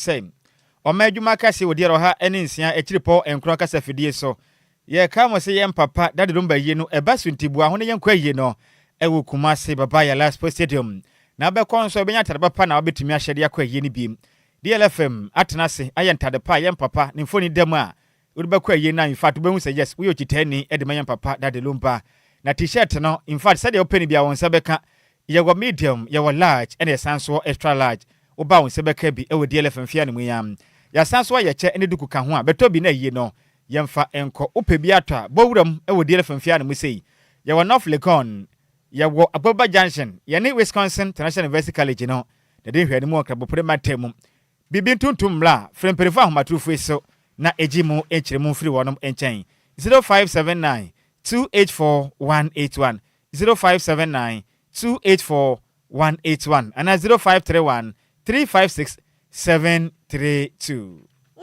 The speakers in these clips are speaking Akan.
same. O medjuma kase wo diero ha ene nsia ekiripo enkro kasa fidie so. Ye ka mo se yem papa dade Lumba yi no eba suntibua ho ne yen kwayi no ewo Kumasi baba ya last stadium. Na be konso ebenya tade papa na obetumi ahyede akwayi ni biem. DLFM atenase ayentade pa yem papa ne mfoni dem a wobe kwayi na in fact behu say yes we ochitani e de mayem papa dade Lumba. Na t-shirt no in fact said your penny bia won sebeka ye wo medium ye wo large and sanso extra large oba won sebeka bi e wo DLFM fia ne mu yam ya sanso ye che ene duku ka ho a beto bi na yi no yemfa enko ope bi atwa bowuram e wo DLFM fia ne mu sei ye wo North Legon ye wo Agoba Junction ye ne Wisconsin International University College no de de hwani mu okra bopre matem bibi tuntum mla fremperifa ahomatrufu so na ejimu enchiremu free wonom enchen 0579 284-181 0579-284-181 and 0531-356-732.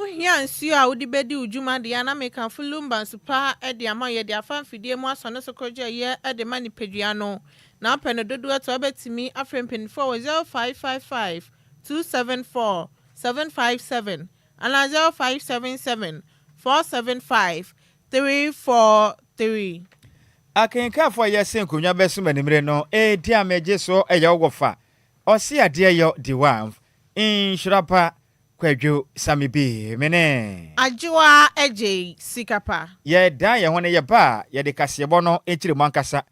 Here see how the bedi ujuma the anameka for Lumba super at the amount ye the fan fidie mo so no sokoje ye at the money pediano. Now pen do to bet to me a friend pin 0555-274-757 and 0577-475-343. Akenka for yesen kunya besu manimre no di ameje so eya wofa osi ade yo di wan Nhyiraba Kwadwo Sammy bi mene Adjoa Agyei Sikapa ye da ye hone ye ba ye de kasebo no ekire mu ankasa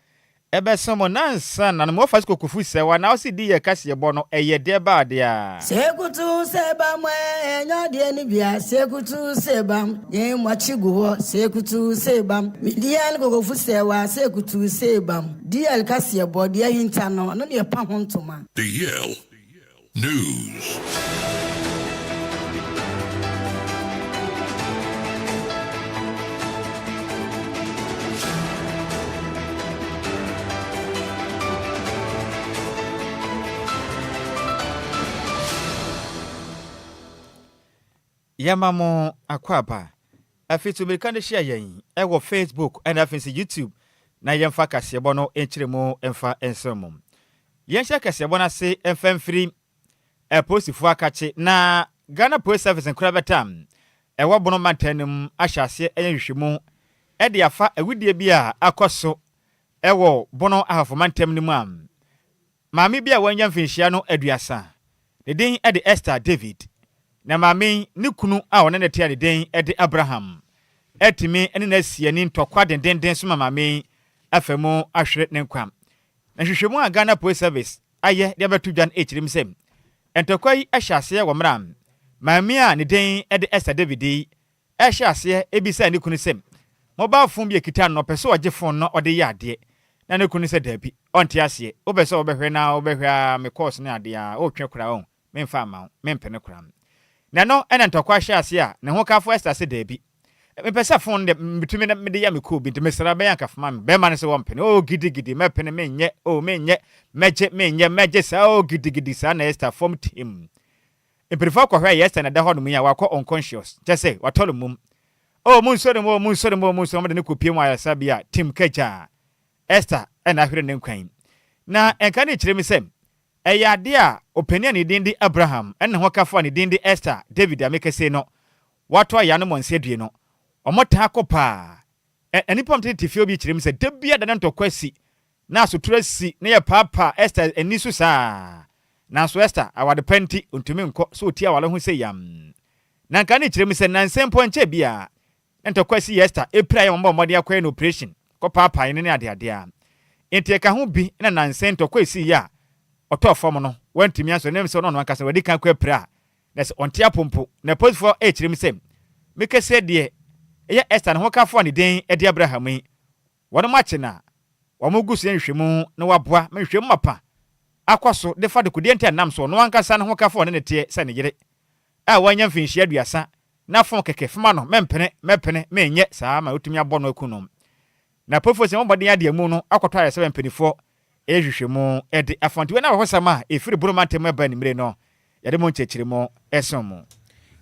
ebesomo nansa na mo fasiko kufu sewa na osi di ye kasebo no eye de ba de a sekutu sebam enyo de ni bia sekutu sebam ye mwachigo sekutu sebam midian go kufu sewa sekutu sebam DL kasebo de hinta no no de pa hontoma The Yale News. Yamamo akwaba afitu mirikande share yen ewo Facebook and afinsi YouTube na yemfa kasebo no enchiremu emfa ensemo yensha kasebo na se emfa free posifu akache na Ghana Police Service nkrabetam ewo bono mantanum ahyase enhwehwemu e de afa awudie bia akoso ewo bono ahafo mantam nimu am maami bia wanya mfinhia no aduasa ne din e de Esther David na mami ni kunu a wona ne tia de den ede Abraham etimi ene na sie ni ntokwa den so mami afemu ahwere ne nkwam na hwehwemu a Ghana Police Service aye de betu dwan echirim sem entokwa yi ahyase wo mram mami a ne den ede Esther David ahyase ebisa ni kunu sem mobile phone bi ekita no pese oje phone no ode ya ade na ne kunu se dabi onte ase obese obehwe na obehwe me course ne ade a otwe kura on memfa ma mempene kura na no ena ntokwa hyase a ne ho kafo Esther se dabi me pesa phone de bitumi na me de ya me ko bi ntime sra be yanka fama me be ma ne se wompene o gidigidi mepene menye o menye meje sa o gidigidi sa na Esther form team e prefer kwa hwa Esther na da ho no mu ya wakọ unconscious just watolo mum o mun so de ne kopie mu ayasa bia team kaja Esther ena hwere ne nkwan na enka ne kire me sem eyade a openia ne din di Abraham ena ho kafo ne din di Esther David amekese no wato ya no monsedue no omota akopa enipa mte tifio bi kire me se dabia da ntokwasi na asotura si na ye papa Esther enisu sa na so Esther awade penti ontumi nko so otia wale ho se yam na nka ne kire me se nansempo nche bia ntokwasi Esther epira ye mbomode akwa na operation ko papa ene ne ade a enti ka ho bi na nansen ntokwasi ya otofom no wantimi aso nem se no no ankasa wadi kan kwa pra na se ontia pompo na post for kire me se mekese de eye Esther ne ho kafo ne den ede Abraham yi wono mache na womugusu nhwemu na waboa menhwemu mapa akwaso de fa de kudie ntia nam so no ankasa ne ho kafo ne tie se ne yire a wanya mfinhia aduasa na fon keke fema no mepene menye saa ma otumi abọ no akunom na pofo se mbode ade amu no akwato ayese mpenifo ehwehwemu ede afontiwe na hosama efiri burumantem eba nimre no yade mo nchechiremo esomo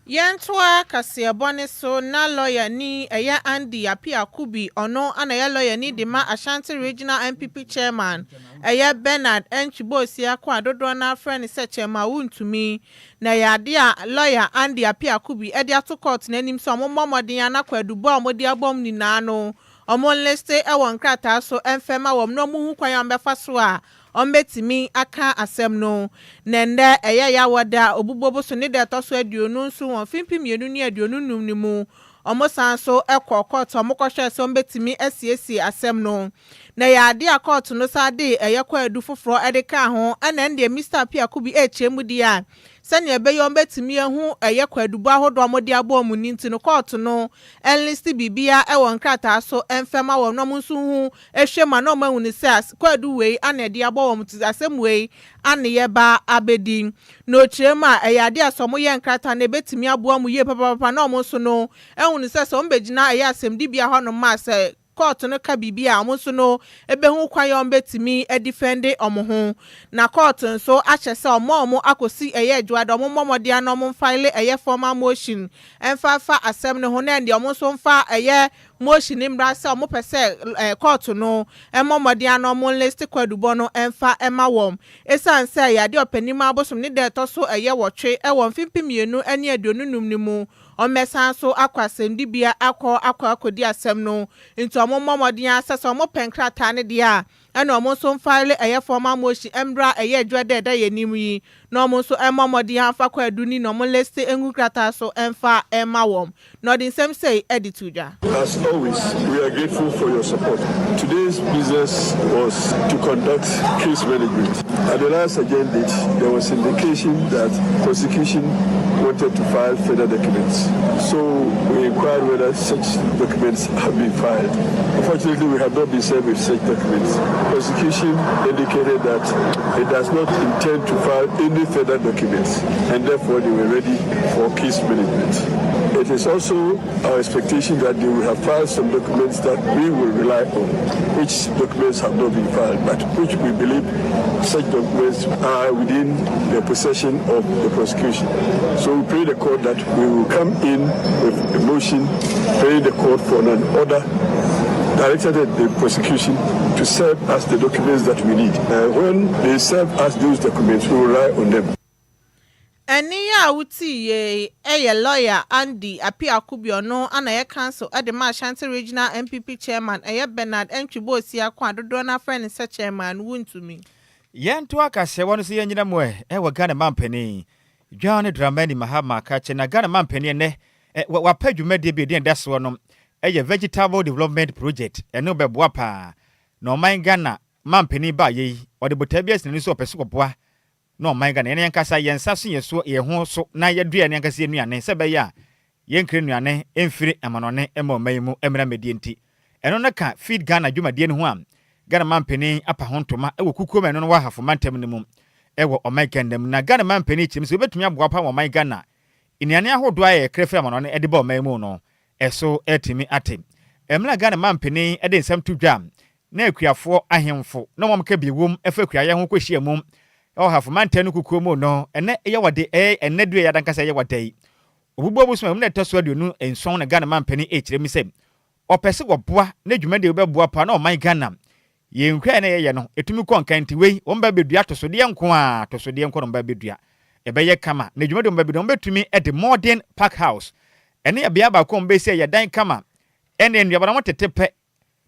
Yentoa Kasiabone so na lawyer ni Eya Andy Apia Kubi ono ana ya lawyer ni Dema Ashanti Regional MPP Chairman Eya Bernard Enchibosia kwa dodo na friend se chairman wuntumi na ya dia lawyer Andy Apia Kubi edi ato court na nim so momodin ana kwadubo omodi abom ni na no omonleste ewon krata so emfema wom no mu hu kwan befa so a ombetimi aka asem no nende eye ya wada obubobo so ne de to so aduonu nso won fimpi mienu ni aduonu num ni mu omosan so ekokot omokohwe so ombetimi asiesi asem no na ya de akot no sa de eye kwa adu foforo edeka ho ana nde Mr. Apia Kubi echemu dia sani ebeyo mbetimi ehu eye kwadubo ahodo amodi abom ni ntino court no enlist bibia ewon krata so emfema won no nso hu ehwema no mahu ni sas kwadu wei ana de abom asem wei ana ye ba abedi no chema eye ade asomo ye nkrata na betimi aboam ye papa na omo so no ehu ni sas ombegina eye asem dibia ho no ma se court no ka bibia amonso no ebehu kwayo betimi edefende omoho na court nso achese omo akosi eye Adjoa momode ana omo file eye formal motion emfa asem ne ho na ndi omo so mfa eye motion imra se omo pese court no momode ana omo list kwadubo no emfa emawom esanse ya de opanima abosom ne de to so eye wotwe ewon fimpimienu ani adonunum ni mu omesan so akwasem dibia akodi asem no nti momodin asese omo penkrata ne dia ana omo so mfile eye formal motion embra eye Adjoa de yenim yi na omo so momodin afa kwadu ni no mo list engukrata so emfa emawom no din sem say edituja. As always, we are grateful for your support. Today's business was to conduct case management. At the last agenda, there was indication that prosecution wanted to file further documents. So we inquired whether such documents have been filed. Unfortunately, we have not been served with such documents. Prosecution indicated that it does not intend to file any further documents, and therefore they were ready for case management. It is also our expectation that they will have filed some documents that we will rely on, which documents have not been filed, but which we believe such documents are within the possession of the prosecution. So we pray the court that we will come in with a motion, pray the court for an order directed at the prosecution to serve us the documents that we need. When they serve us those documents, we will rely on them. Eni ya uti ye lawyer Andy Apia Kubi ono ana ye council at the Ashanti Regional MPP Chairman eye Bernard Enchibosia kwa dodo na friend se chairman wuntumi. Yentoa Kasiabone so yenyina mwe wa Ghana mampani John Dramani Mahama kache na Ghana mampani ne wapadwumade bi de ndaso no eye vegetable development project eno beboa pa na oman Ghana mampani ba ye ode botabia sinu so opeso boa no man Ghana ene yankasa yensa so yeso ye ho so na yedua ne yankasa enuane se be ya yenkre nuane emfiri amanone emomayimu emra medienti eno na ka feed Ghana dwumadie ne ho am Ghana mampani apa hontoma ewo kukuoma eno no wa hafo mantem ne mum ewo oman Ghana na Ghana mampani chim so betumi aboa pa oman Ghana iniane ahodo aye krefe amanone ede ba omayimu no eso etimi ate emra Ghana mampani ede nsam tudwam na akuafo ahemfo na momka biwom efa akuaye ho kohia mum hafo mantenu kukuomo no ene ye wade ene due ya dankasa ye wadai obubo busuma mu na taso aduonu enson na Ghana mampani echire mi sem opese woboa na dwumade obeboa pa na oman Ghana ye nkwa na ye no etumi konkanti wei omba bedua tosode nko a tosode nko no mba bedua ebe ye kama na dwumade omba bedua ombetumi at the modern park house ene ya bia ba ko mbese ye dan kama ene nduaba na motetepe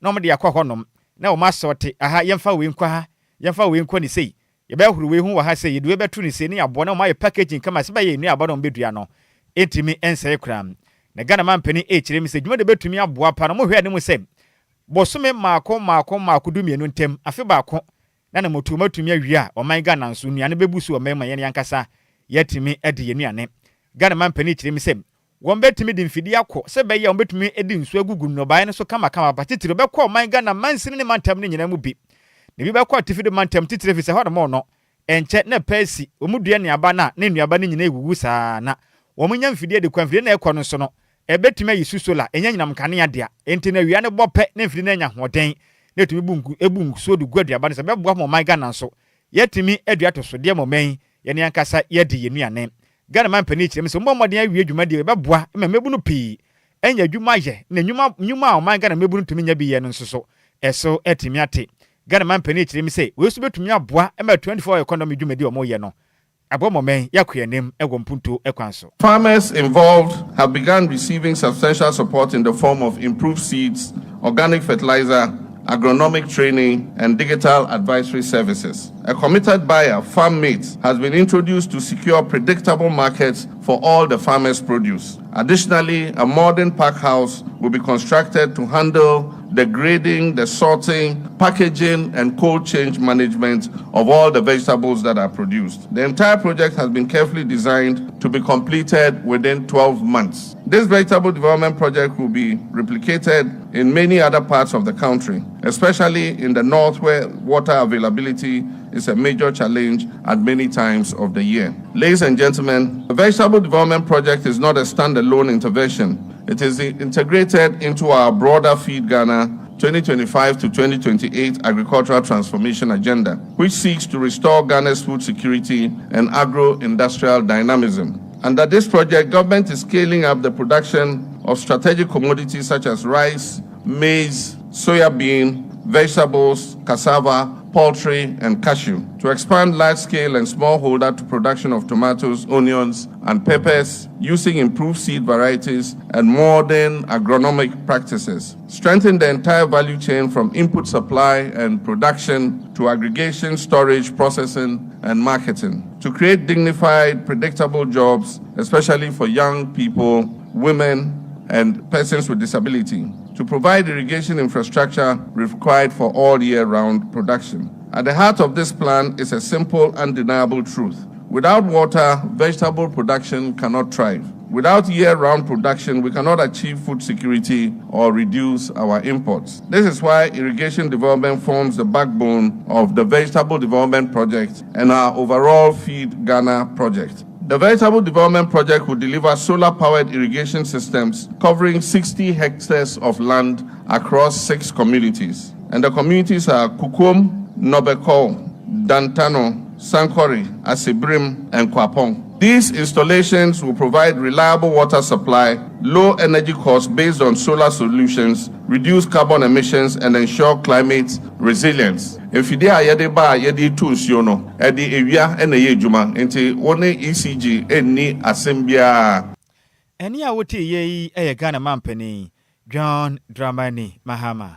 na omde yakwa honom na o masote aha yemfa wei nkwa ha yemfa wei nkwa ni sei yebe huru we hu wa ha se yedu betu ni se ni abo na ma packaging kama se ba ye ni abo na mbedua no etimi ense kram na Ghana mampani echire mi se dwuma de betumi aboa pa no mo hwe ne mu se bosome maako dumienu ntem afi baako na motuma tumi awia o man Ghana nso nuane bebusu o mema ye ne yankasa yetimi ede ye nuane Ghana mampani echire mi se won betumi de mfidi akọ se be ye won betumi edi nso agugu no bae no so kama ba titire be kọ o man Ghana mansini ne mantam ne nyina mu bi ne bi be kọ tifide mantem titire fi se ho no no enche na pesi omudua ne aba na ne nuaba ne nyina egugu saa na womunya mfidi de kwa mfidi na ekọ no so no ebetumi yisu sola enya nyinam kane adea enti na wia ne bope ne mfidi na nya hoden na etumi bungu so du guaduaba ne se beboa mo man Ghana so yetimi adua to so de mo man ye ne yankasa ye de ye nuane Ghana man pani kyerɛ me so mmɔmmɔden awie adwuma deɛ bɛboa ma mɛbu no pii ɛnyɛ adwuma yɛ na nnwuma a ɔman Ghana mɛbu no tumi nya bi yɛ no nso so ɛso ɛtumi ate Ghana man pani kyerɛ me sɛ wei so bɛtumi aboa ma 24 economy dwumadi ɔmo yɛ no abɔmmɔmɛn yakɔyanim ɛwɔ mpunto ɛkwan so. Farmers involved have begun receiving substantial support in the form of improved seeds, organic fertilizer, agronomic training, and digital advisory services. A committed buyer, FarmMate, has been introduced to secure predictable markets for all the farmers' produce. Additionally, a modern pack house will be constructed to handle the grading, the sorting, packaging, and cold chain management of all the vegetables that are produced. The entire project has been carefully designed to be completed within 12 months. This vegetable development project will be replicated in many other parts of the country, especially in the north where water availability is a major challenge at many times of the year. Ladies and gentlemen, the vegetable development project is not a standalone intervention. It is integrated into our broader Feed Ghana 2025 to 2028 agricultural transformation agenda, which seeks to restore Ghana's food security and agro-industrial dynamism. Under this project, government is scaling up the production of strategic commodities such as rice, maize, soya bean, vegetables, cassava, poultry, and cashew, to expand large-scale and smallholder to production of tomatoes, onions, and peppers using improved seed varieties and modern agronomic practices. Strengthen the entire value chain from input supply and production to aggregation, storage, processing, and marketing to create dignified, predictable jobs, especially for young people, women, and persons with disability, to provide irrigation infrastructure required for all year-round production. At the heart of this plan is a simple, undeniable truth. Without water, vegetable production cannot thrive. Without year-round production, we cannot achieve food security or reduce our imports. This is why irrigation development forms the backbone of the Vegetable Development Project and our overall Feed Ghana project. The Vegetable Development Project will deliver solar-powered irrigation systems covering 60 hectares of land across 6 communities. And the communities are Kukum, Nobeko, Dantano, Sankori, Asibrim, and Kwapong. These installations will provide reliable water supply, low energy costs based on solar solutions, reduce carbon emissions, and ensure climate resilience. If you are yedi tools, you know, edi area and a juma, enti one ECG, any assembia. Any awoti ye a Ghana mampeni, John Dramani Mahama.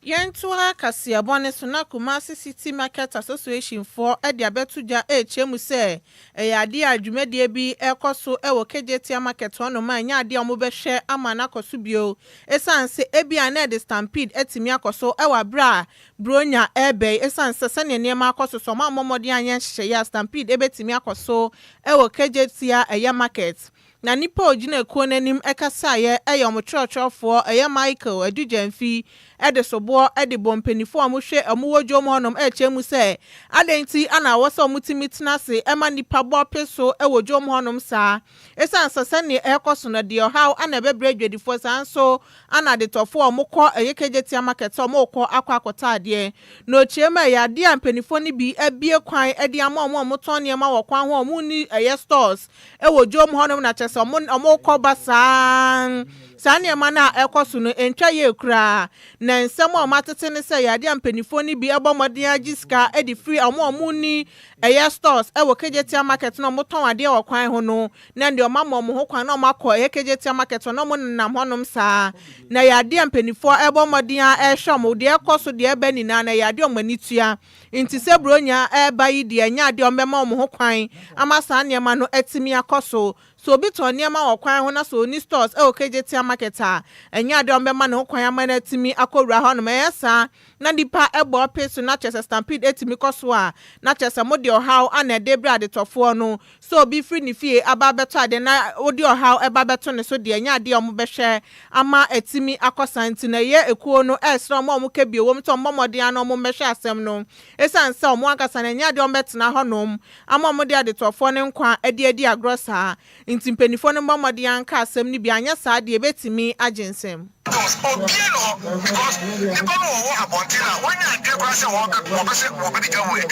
Yentua Kasiabone Suna Kumasi City Market Association for Ediabetuja Chemu say, a dia Jumedi bi Ekoso Ewo KJT market one man ya dia mubeshe amanako subio. Esan se ebi anede stampede etimia koso ewa bra bronya ebe esan se sene niema koso soma momodi anya ya stampede ebe timia koso ewo KJT eya market. Na nipa ojina ekuo nanim ekasa ye eyom churchofo eye Michael Adujemfi edesobo edibompenifo amuhwe amuwodwom honom echemu se adenti ana woso mutimitna se ema nipa bo peso ewodwom honom sa esan sasane ekoso na de how ana bebredwedifo sanso ana de tofo omukọ eyekejeti market omukọ akwa ade no chiema ya de ampenifo ni bi ebie kwan ede ama omoton niema wo kwan ho omuni eye stores ewodwom honom na chese omukọ basan sane mana ekoso no entwa ye kura na nsemo omatete ne se ya de ampenifo ni bi ebomode agiska edi free omuni eye stores ewo kejeti market no moton ade wo kwan ho no na ndi omamo mo ho kwan no makọ ekejeti market no mo nam honom sa na ya de ampenifo ebomode a ehwom de ekoso de eba ni na ya de omanitua nti se bronya eba yi de anya de omema mo ho kwan amasa niema no etimi akoso so bi to niema wo kwan ho na so ni stores ewo kejeti market a anya de omema no kwan amana etimi akowura ho no meyesa na dipa ebo peso na chese stampede etimi koso a na chese mo de how ana de bra de tofo no so bi free ni fie aba beto ade na odi how eba beto ne so de anya de omo behwe ama etimi akosanti na ye ekuo no esra mo kebie wom to momode an omo behwe asem no esan se omo akasa na anya de omo betena honom ama omo de ade tofo ne nkwa edi agrosa nti mpenifo no momode an ka asem ni bi anya sa de ebetimi agensem those Obiano because Nippon or Abontina, when I get across a walk, Wabasa will be the way.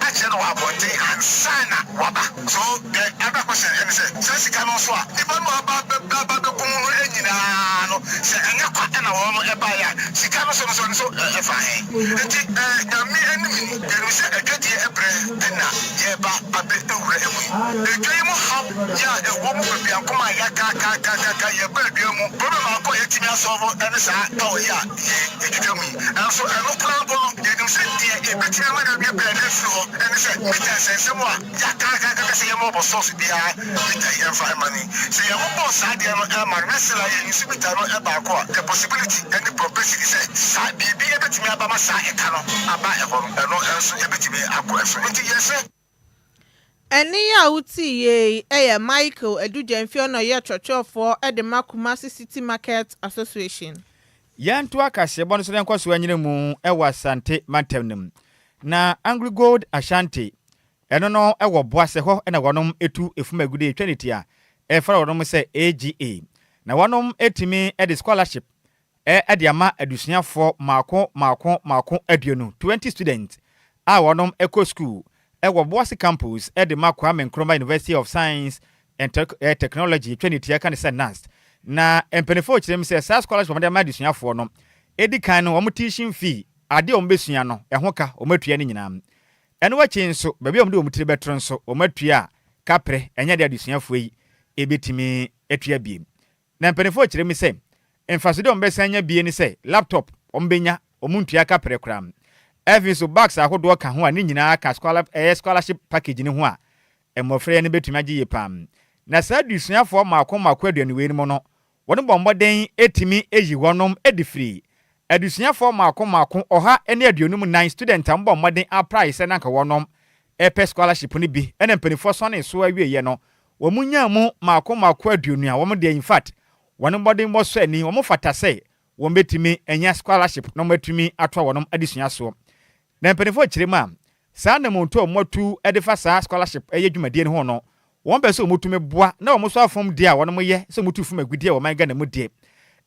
Action or Abonte and Sana Waba. So the other question is Sassican also. Nippon about the Engine, say, and you're quite a woman, a buyer. She cannot so fine. Me enemy, there was a good year, a bit of the game of how, a woman will be a Kuma Yaka, I'll call it to me and oh, yeah, you tell me. And so I look up, you can say, a bit of your bed and say, someone, Yaka, say a mobile source behind the money. Say a mobile side, my wrestler, and you see about the possibility and the propensity said, be able to me about my side, about a no answer, able to be a question. Yes, Eni ya uti ye Michael Edujemfio no ye churchofo e de Kumasi City Market Association. Yantu akase bono so denko so anyire mu e wasante matemnem. Na Angry Gold Ashanti eno no e wo boase ho e na wonom etu efumagude etwaniti a e fara wonom se AGA. Na wonom etimi e de scholarship e de ama adusuafo mako aduonu 20 students a wonom eco school Ewa Boise campus at the Kwame Nkrumah University of Science and Technology 20 year can say NAST. Na empenefo chirem say SAS scholars from the madisua for no. Edi kan no omo teaching fee ade ombesua no eho ka omatua ni nyinam. Eno wachi nso baabi omde omutire betro nso omatua kapre enya de adisua fo yi ebetimi etua biem. Na empenefo chirem say emfasode ombesanya bie ni say laptop ombenya omuntua kapre kram. Even so bags ahodo ka ho ani nyina ka scholarship package ni ho a emofre ne betumi agye yepam na saa dusuafo mako aduane we ni mo no won bomboden etimi eyi wonom edifri adusuafo mako oha ene aduonum 9 student am bomboden a price na ka wonom epe scholarship ni bi ene mpanifo so na so awie ye no wo munya mu mako aduonu a wo de in fact won bomboden mo so ani wo mo fata say wo betimi enya scholarship no matumi atwa wonom adisua so na mpenefo chirema saa na monto motu edifa saa scholarship eye dwumadie ne ho no won be so motu meboa na wo so afom dia won mo ye so motu fum agudie wo man ga na modie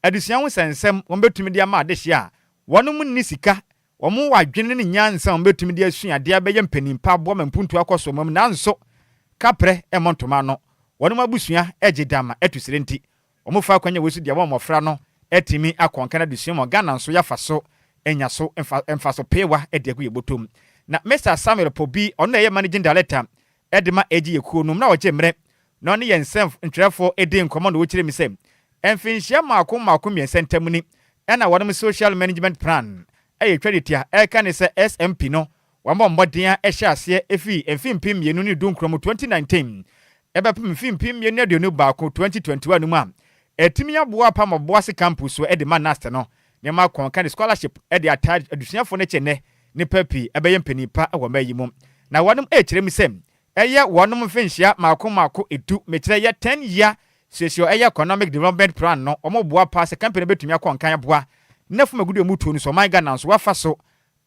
adusua ho sensem won betumi dia ma adehye a won mo ni sika won mo wadwene ne nyansa won betumi dia sua de abeye mpanimpa bo ma mpuntu akoso mom na nso kapre e montoma no won mo abusua egedama etusire nti won mo fa kwanya wesu dia wo mofra no etimi akonkana adusua mo Ghana nso ya faso enya so emfaso pewa ediagu yebotom na Mr Samuel Pobi ono ye managing director edema eji yekunum na oje mre na ono ye nsem ntwerefo edi nkomo na wochire mi sem emfinhia mako miensentem ni ena wonum social management plan eye tweditia eka ne se SMP no wambo mbodea ehye ase efi emfimpim mienu ni dunkrom 2019 ebepim emfimpim mienu aduonu baako 2021 mu a etimi aboa pa Boise campus so edema nast no Nema konka the scholarship de attach adusuafo ne chene ne papi ebeye mpanipa e wo mayi mum na wonum echire mi sem eye wonum finhia mako edu mechire ye 10 year socio economic development plan no omoboa pass company betumi akonka aboa nafu magudu mutuo ni so man Ghana so wafa so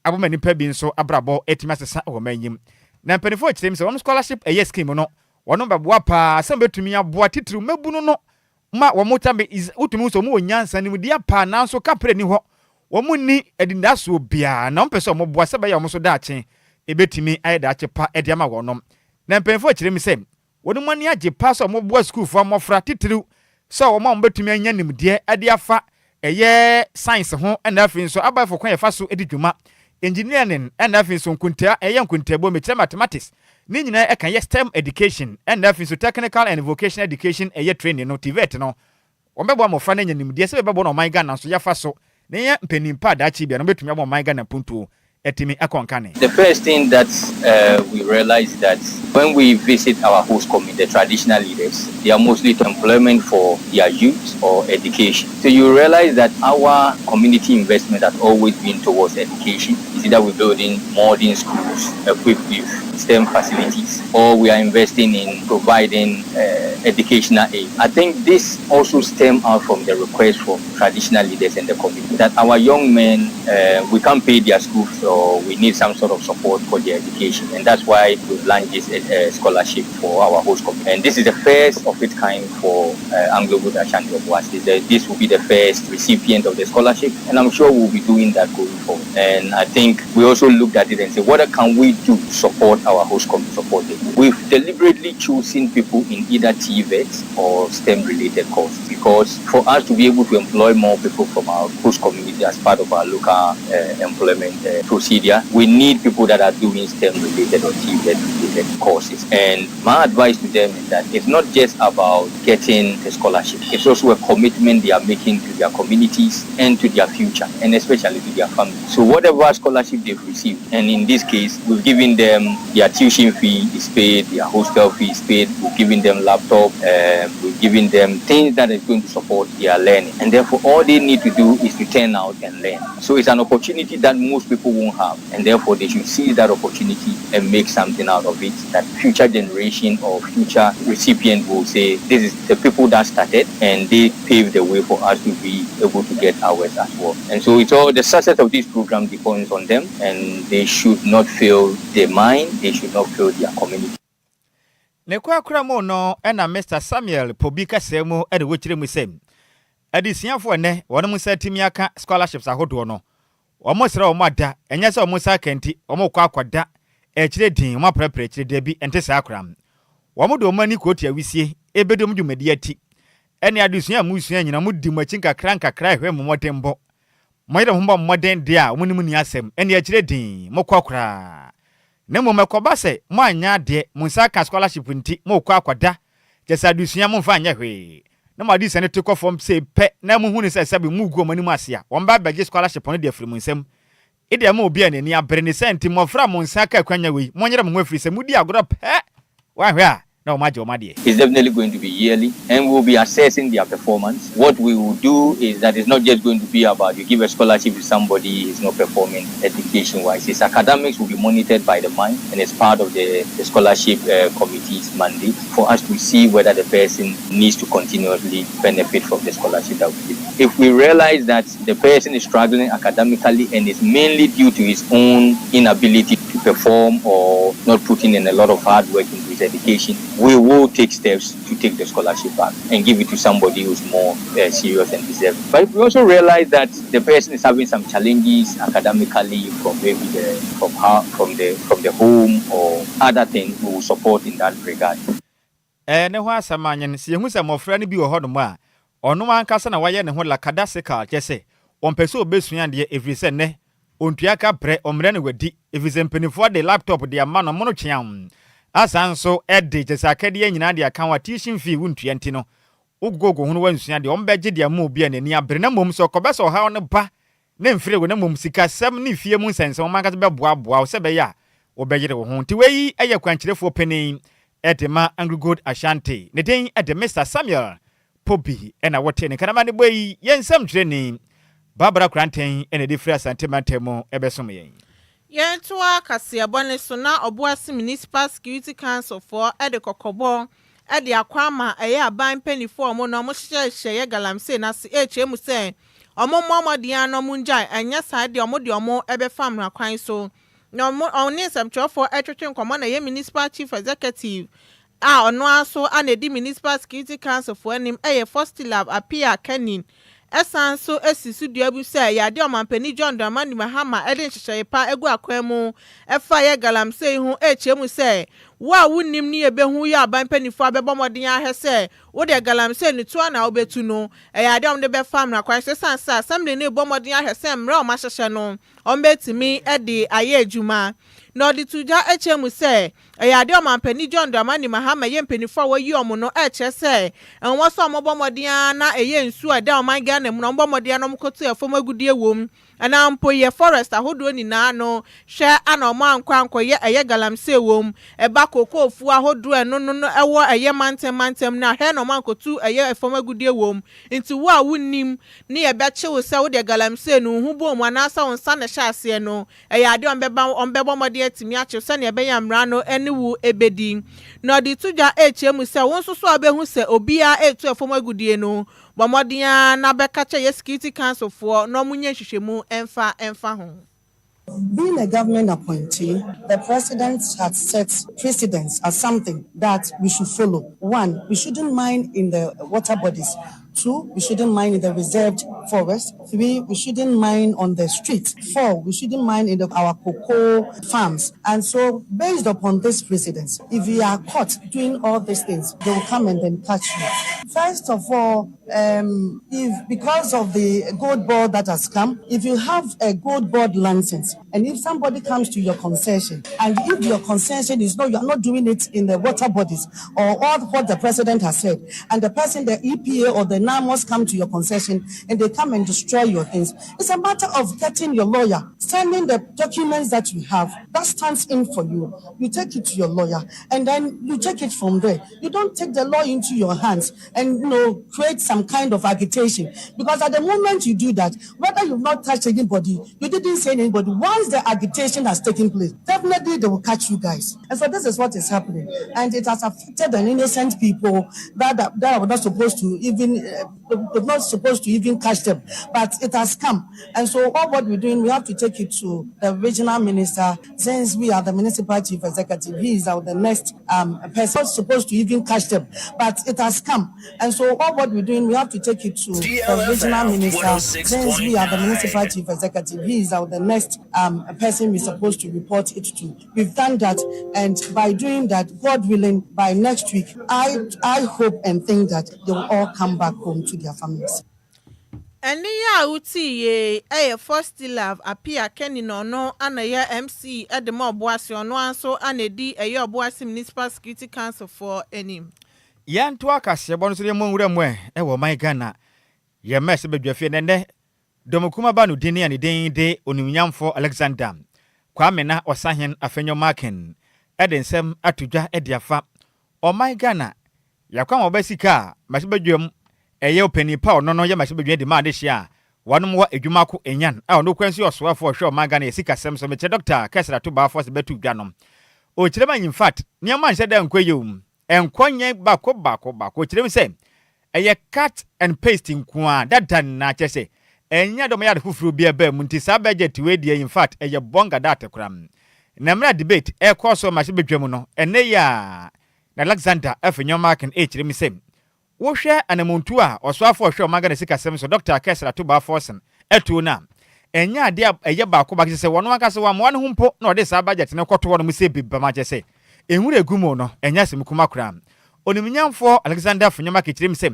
aboma nipa bi nso abrabo etimi asesa wo manyim na mpanifo echire mi se wonum scholarship eye scheme no wonum beboa pa sem betumi aboa titru mabunu no ma womutambe utumi so mu onyansa ni mudia pa na nso kapre ni ho womunni edindaso bia na mpese mo boa seba ya mo so daache ebetimi ayedaache pa ediama wonom na mpenfo akire mi sem wonum ani age pa so mo boa school fo amofra titru so wo ma betumi anya nimde ade afa eye science ho na afi nso abafo kwan yefa so edidwuma engineering na afi nso nkunta eye nkuntabo me mathematics ni nyina e kan ye STEM education and afi so technical and vocational education eye training no TVET no ombebo amofra na nyanimde se bebo no man Ghana so yafa so na ye mpanimpa daachi bia no betumi abo man Ghana puntu etimi akonkane. The first thing that we realize that when we visit our host community, the traditional leaders, they are mostly to employment for their youth or education. So you realize that our community investment has always been towards education. It's either we're building modern schools equipped with STEM facilities, or we are investing in providing educational aid. I think this also stems out from the request from traditional leaders in the community that our young men, we can't pay their schools, or we need some sort of support for their education. And that's why we've launched this scholarship for our host community. And this is the first of its kind for Anglo-Good Ashanti Obuasi. This will be the first recipient of the scholarship, and I'm sure we'll be doing that going forward. And I think we also looked at it and said, what can we do to support our host community? We've deliberately chosen people in either TVET or STEM-related courses, because for us to be able to employ more people from our host community as part of our local employment procedure, we need people that are doing STEM-related or TVET-related courses. And my advice to them is that it's not just about getting a scholarship. It's also a commitment they are making to their communities and to their future, and especially to their family. So whatever scholarship they've received, and in this case, we've given them their tuition fee is paid, their hostel fee is paid, we've given them laptop, we've given them things that is going to support their learning. And therefore, all they need to do is to turn out and learn. So it's an opportunity that most people won't have, and therefore they should seize that opportunity and make something out of it, that future generation or future recipient will say, this is the people that started and they paved the way for us to be able to get ours as well. And so it's all, the success of this program depends on them, and they should not fail their mind, they should not fail their community. Nekwa no ena Mr. Samuel Pobika Semo ede wochire mu sem. Adisiafo ne wono mu satimi aka scholarships ahodo no. Omo sere omo ada, enya se omo sa kanti, omo kwa akwada, echire din, omo prepare echire da bi ente sa akram. Womo do mani kwoti awisie, ebedom dwumadi ati. Ene adusua musua nyina mudi machi nkakra hwe momotembo. Moyede homba moden de a omuni mu ni asem, ene echire din, mokokra. Nemo mekoba se mo anya de munsa ka scholarship nti mo kwa akwada jesa adusua mo mfa anya hwe na ma adisa ne teko form se pe na mo hunu se sabe mu guo mani mu asia won ba beje scholarship no de afiri munsem ide ma obi anani abere ne senti mo fra munsa ka kwanya we mo nyere mo afiri se mudi agoro pe wa hwe a no, it's definitely going to be yearly, and we'll be assessing their performance. What we will do is that it's not just going to be about you give a scholarship to somebody who's not performing education-wise. His academics will be monitored by the mind, and it's part of the scholarship committee's mandate for us to see whether the person needs to continuously benefit from the scholarship that we give. If we realize that the person is struggling academically and it's mainly due to his own inability to perform or not putting in a lot of hard work into his education, we will take steps to take the scholarship back and give it to somebody who's more serious and deserving. But if we also realize that the person is having some challenges academically from maybe from the home or other things, we will support in that regard. Ne ho asamanyen se hu se mofra ne bi wo hono ma ono ankasa na waye ne ho la kadasika chese ompese obesua de everise ne ontuaka bre omre ne wadi everise mpenifo de laptop de ama no mono tweam asanso ede jesa akade nyina de aka wa tuition fee wuntua nti no ugogo hunu wansua de ombeje de ama obi anani abre na mom so kobeso ha ne ba ne mfire wo na mom sika sam ne fie mu nsense o mankasa be boaboa wo se be ya obegere wo ho nti weyi eye kwankyerefo penin Edema Anglo-Good Ashanti. Nedeng ede Mr. Samuel Pobi ena wote ne kanama ne boyi yensam training Barbara Kranten ene de free santimentemo ebesom yen. Yentoa Kasiabone so na Obuasi Municipal Security Council for ede kokobo ede akwama eye aban penifo omo no mo hye galamse na se HM se omo momodian no munjai anya side omo de omo ebe fam na kwan so. No oni samcho for etwetwe nkomo na ye municipal chief executive ono aso anedi municipal security council for enim first lab appear kenin esanso esisu duabu say ya de omampani John Dramani Mahama eden hyehyeye pa egu akwemu efa ye galamsey hu HM say wa wunim ni ebehu ya aban panifo abebomodin ahese wo de galamsey ni to na obetu no ya de omde be fam na kwan sesansa assembly ni ebomodin ahese mra o mahyehye no ombetimi ede aye adwuma no di tuja HM say ya de omampani John Dramani Mahama ye mpanifo wa yi omo no eche say enwo so omobomodin na eye nsu ade oman Ghana mu no ombomodin no mkoto efom agudie wom ana mpo ye forest ahodo ni na no hwe ana omo ankwanko ye eye galamsey wom eba koko ofu ahodo eno no ewo eye mantem na hwe no mankotu eye efom agudie wom nti wo a wunnim ne ye be chewo se wo de galamsey no hu bom anasa wonsa na hyase no eye ade ombebomodin atimi ache se ne ebe yamra no ene wu ebedi no di tuja HM se wonsoso abehu se obia etu efom agudie no bomodin na beka che security council for no munye hwehwemu emfa ho. Being a government appointee, the president had set precedents as something that we should follow. 1, we shouldn't mine in the water bodies. 2, we shouldn't mine in the reserved forest. 3, we shouldn't mine on the streets. 4, we shouldn't mine in our cocoa farms. And so, based upon this precedence, if we are caught doing all these things, they will come and then catch you. First of all, if because of the gold board that has come, if you have a gold board license, and if somebody comes to your concession, and if your concession is no, you are not doing it in the water bodies or all what the president has said, and the person, the EPA or the NAMOS come to your concession and they come and destroy your things, it's a matter of getting your lawyer, sending the documents that you have, that stands in for you. You take it to your lawyer, and then you take it from there. You don't take the law into your hands and create some kind of agitation, because at the moment you do that, whether you've not touched anybody, you didn't say anybody, once the agitation has taken place, definitely they will catch you guys. And so this is what is happening, and it has affected an innocent people that are not supposed to even catch them, but it has come. And so all what we're doing, we have to take it to the regional minister. Since we are the municipal chief executive, he is the next person supposed to even catch them, but it has come. And so all what we're doing, we have to take it to the regional minister. Since we are the municipal chief executive, he is the next person we're supposed to report it to. We've done that, and by doing that, God willing, by next week, I hope and think that they will all come back home to their families. Eni ya uti ye first love appear Kenny no anaya MC at the mob was on one so anedi a boasi municipal security council for any. Yan to akase bon so yemo nwura mwe wo my Ghana ye mess bedwafie nene domokuma ba no dini ani den de onimnyamfo Alexander Kwame na osahen afenyo marken edensem atudwa ediafa o my Ghana yakwa obasika masibedwam eye opani pa ono ye masibedwa de ma de hia wanom wa adwuma ko enyan a ono kwansi osoafo hwe o my Ghana yesika sem so meche doctor kesra to ba force betu dwanom o kirema in fact niam anse da nkweyum enkonye bako kirem se eye cut and paste nkoa dadan na chese enya do ya de fufuru bia ba mu ntisa budget we die in fact eye bonga data kram na mra debate e course ma se bedwam no ene ya na Alexander afenyo marken kirem se wo hwe anamuntu a osoafo hwe o magana sika sem so doctor kesra to ba force etu na enya ade eye bako ba se wono aka se wa mo ne humpo na ode sa budget ne kwoto wono mu se bibba ma chese enwure egumo no enya se mukuma kram onimnyamfo Alexander afenyo marken kirem se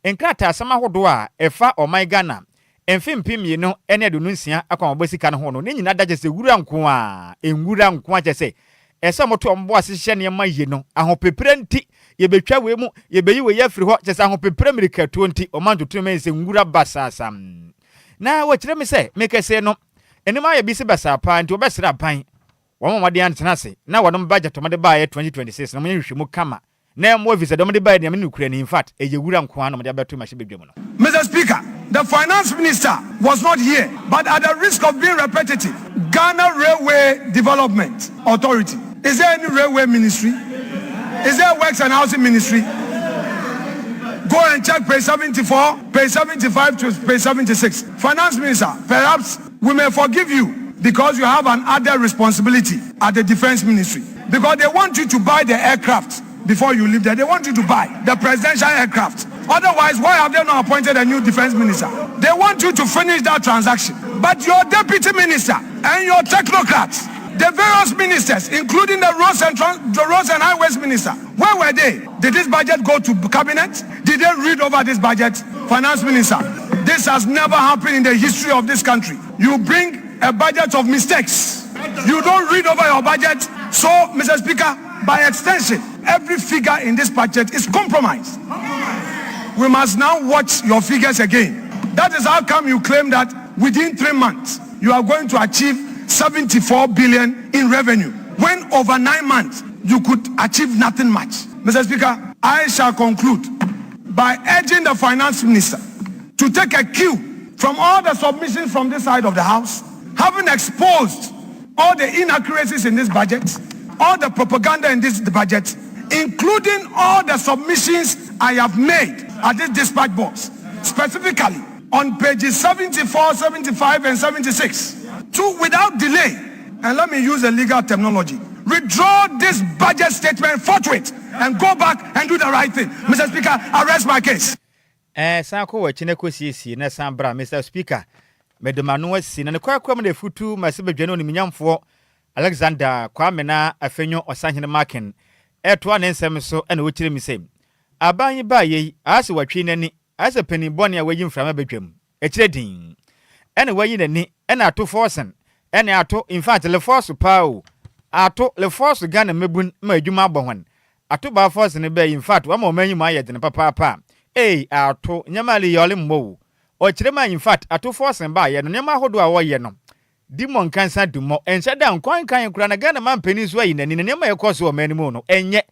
enkrata asama hodo a efa o my Ghana emfimpimie no ene do nunsia akwa obosika no ho no ne nyina daje se wura nko a enwura nko a chese ese moto ombo asehye ne maye no ahopepre nti ye betwa we mu ye beyi we yafiri ho chese ahopepre mirika 20 omanto tume se nwura basasam na wo kire me se mekese no enima ye bisi basa pa nti obesra ban wo mamade antena se na wonom budget omade ba ye 2026 na mo nhwehwemu kama na mo visa domade ba ne me nukura ni in fact eye wura nko a no mo de abeto ma hye bedwam no. Mr. Speaker, the finance minister was not here, but at the risk of being repetitive, Ghana Railway Development Authority. Is there any railway ministry? Is there works and housing ministry? Go and check page 74, page 75 to page 76. Finance minister, perhaps we may forgive you because you have an added responsibility at the defense ministry. Because they want you to buy the aircraft before you leave there. They want you to buy the presidential aircraft. Otherwise, why have they not appointed a new defense minister? They want you to finish that transaction. But your deputy minister and your technocrats, the various ministers, including the roads and highways minister, where were they? Did this budget go to cabinet? Did they read over this budget? Finance minister, this has never happened in the history of this country. You bring a budget of mistakes. You don't read over your budget. So, Mr. Speaker, by extension, every figure in this budget is compromised. We must now watch your figures again. That is how come you claim that within 3 months, you are going to achieve 74 billion in revenue, when over 9 months, you could achieve nothing much. Mr. Speaker, I shall conclude by urging the finance minister to take a cue from all the submissions from this side of the house, having exposed all the inaccuracies in this budget, all the propaganda in this budget, including all the submissions I have made at this dispatch box, specifically on pages 74, 75, and 76. to, without delay, and let me use a legal terminology, withdraw this budget statement forthwith and go back and do the right thing. Mr. Speaker, I rest my case. Sanko wa chine kwesi na sambra Mr. Speaker. Medemano asi na kwa na futu masebe dwane oni minyamfo Alexander Kwame na afenyo osahene Marken. Eto an ensem so na wokire mi sem. Aban ba ye ase watwe nani ase pani bone a wayi mframa bedwam. Ekire din. Ene wayi nani ena ato forsen. Ene ato in fact le force pao. Ato le force Ghana mebun ma adwuma abon. Ato ba force ne be in fact wa ma manyi ma ye de papa. Ato nyamali yole mmo. Ochirema in fact ato force ba ye no nyama hodo a wo ye no. Dimon kansa dumo ense da nkwan kan kura na Ghana man pani so ayi nani nyama ye koso o mani mu no enye.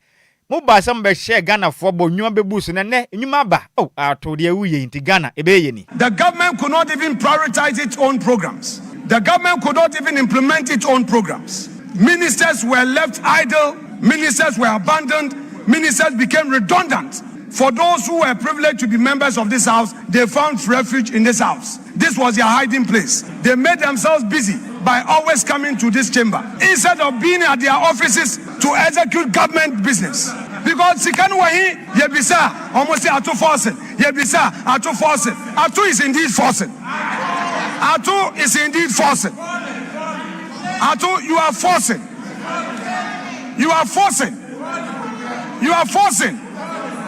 Mo ba sam be share Ghana fo bo nwuma bebu so ne nyuma ba. Ato de awuye inti Ghana ebeye ni. The government could not even prioritize its own programs. The government could not even implement its own programs. Ministers were left idle, ministers were abandoned, ministers became redundant. For those who were privileged to be members of this house, they found refuge in this house. This was their hiding place. They made themselves busy by always coming to this chamber instead of being at their offices to execute government business. Because Sikanu Wahi, Yebisa, almost Atu forcing. Yebisa, Atu forcing. Atu is indeed forcing. Atu is indeed forcing. Atu, you are forcing. You are forcing. You are forcing.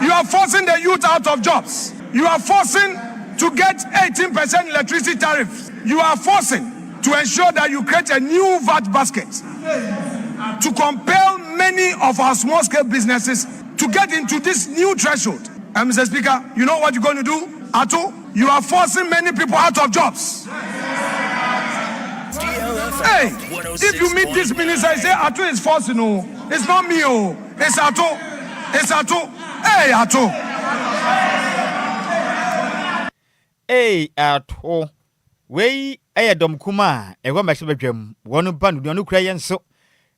You are forcing the youth out of jobs. You are forcing to get 18% electricity tariffs. You are forcing to ensure that you create a new VAT basket to compel many of our small-scale businesses to get into this new threshold. And Mr. Speaker, you know what you're going to do? Ato, you are forcing many people out of jobs. Hey, if you meet this minister and say Ato is forcing, no, it's not me, oh, it's Ato. It's Ato. Hey, Ato. Hey, Ato. We dom kuma ewa mashibedwam wonu banu no kura yenso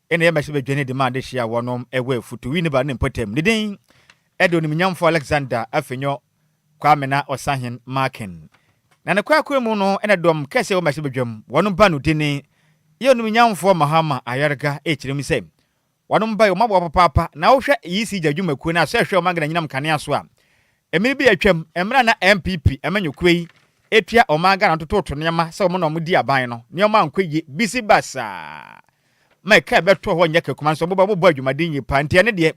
ene mashibedwane demand hia wonom ewa futu wi ne ba ne potem ne den edo ni nyamfo Alexander afenyo Kwame na osahen Marken na ne kwa mu no ene dom kese wa mashibedwam wonu banu dini ye no nyamfo Mahama ayarga ekirem sem wonom ba yo mabo papa na wo hwe yisi jadwumaku na so hwe o magana nyinam kane aso a emiri bi atwam emra na MPP emanyokwei etua omaga na tototo nyama se omo na omo di aban no nyama ankwaye bisi basa maika beto ho nyaka kuma so bobo adwumaden yi pa ntia ne de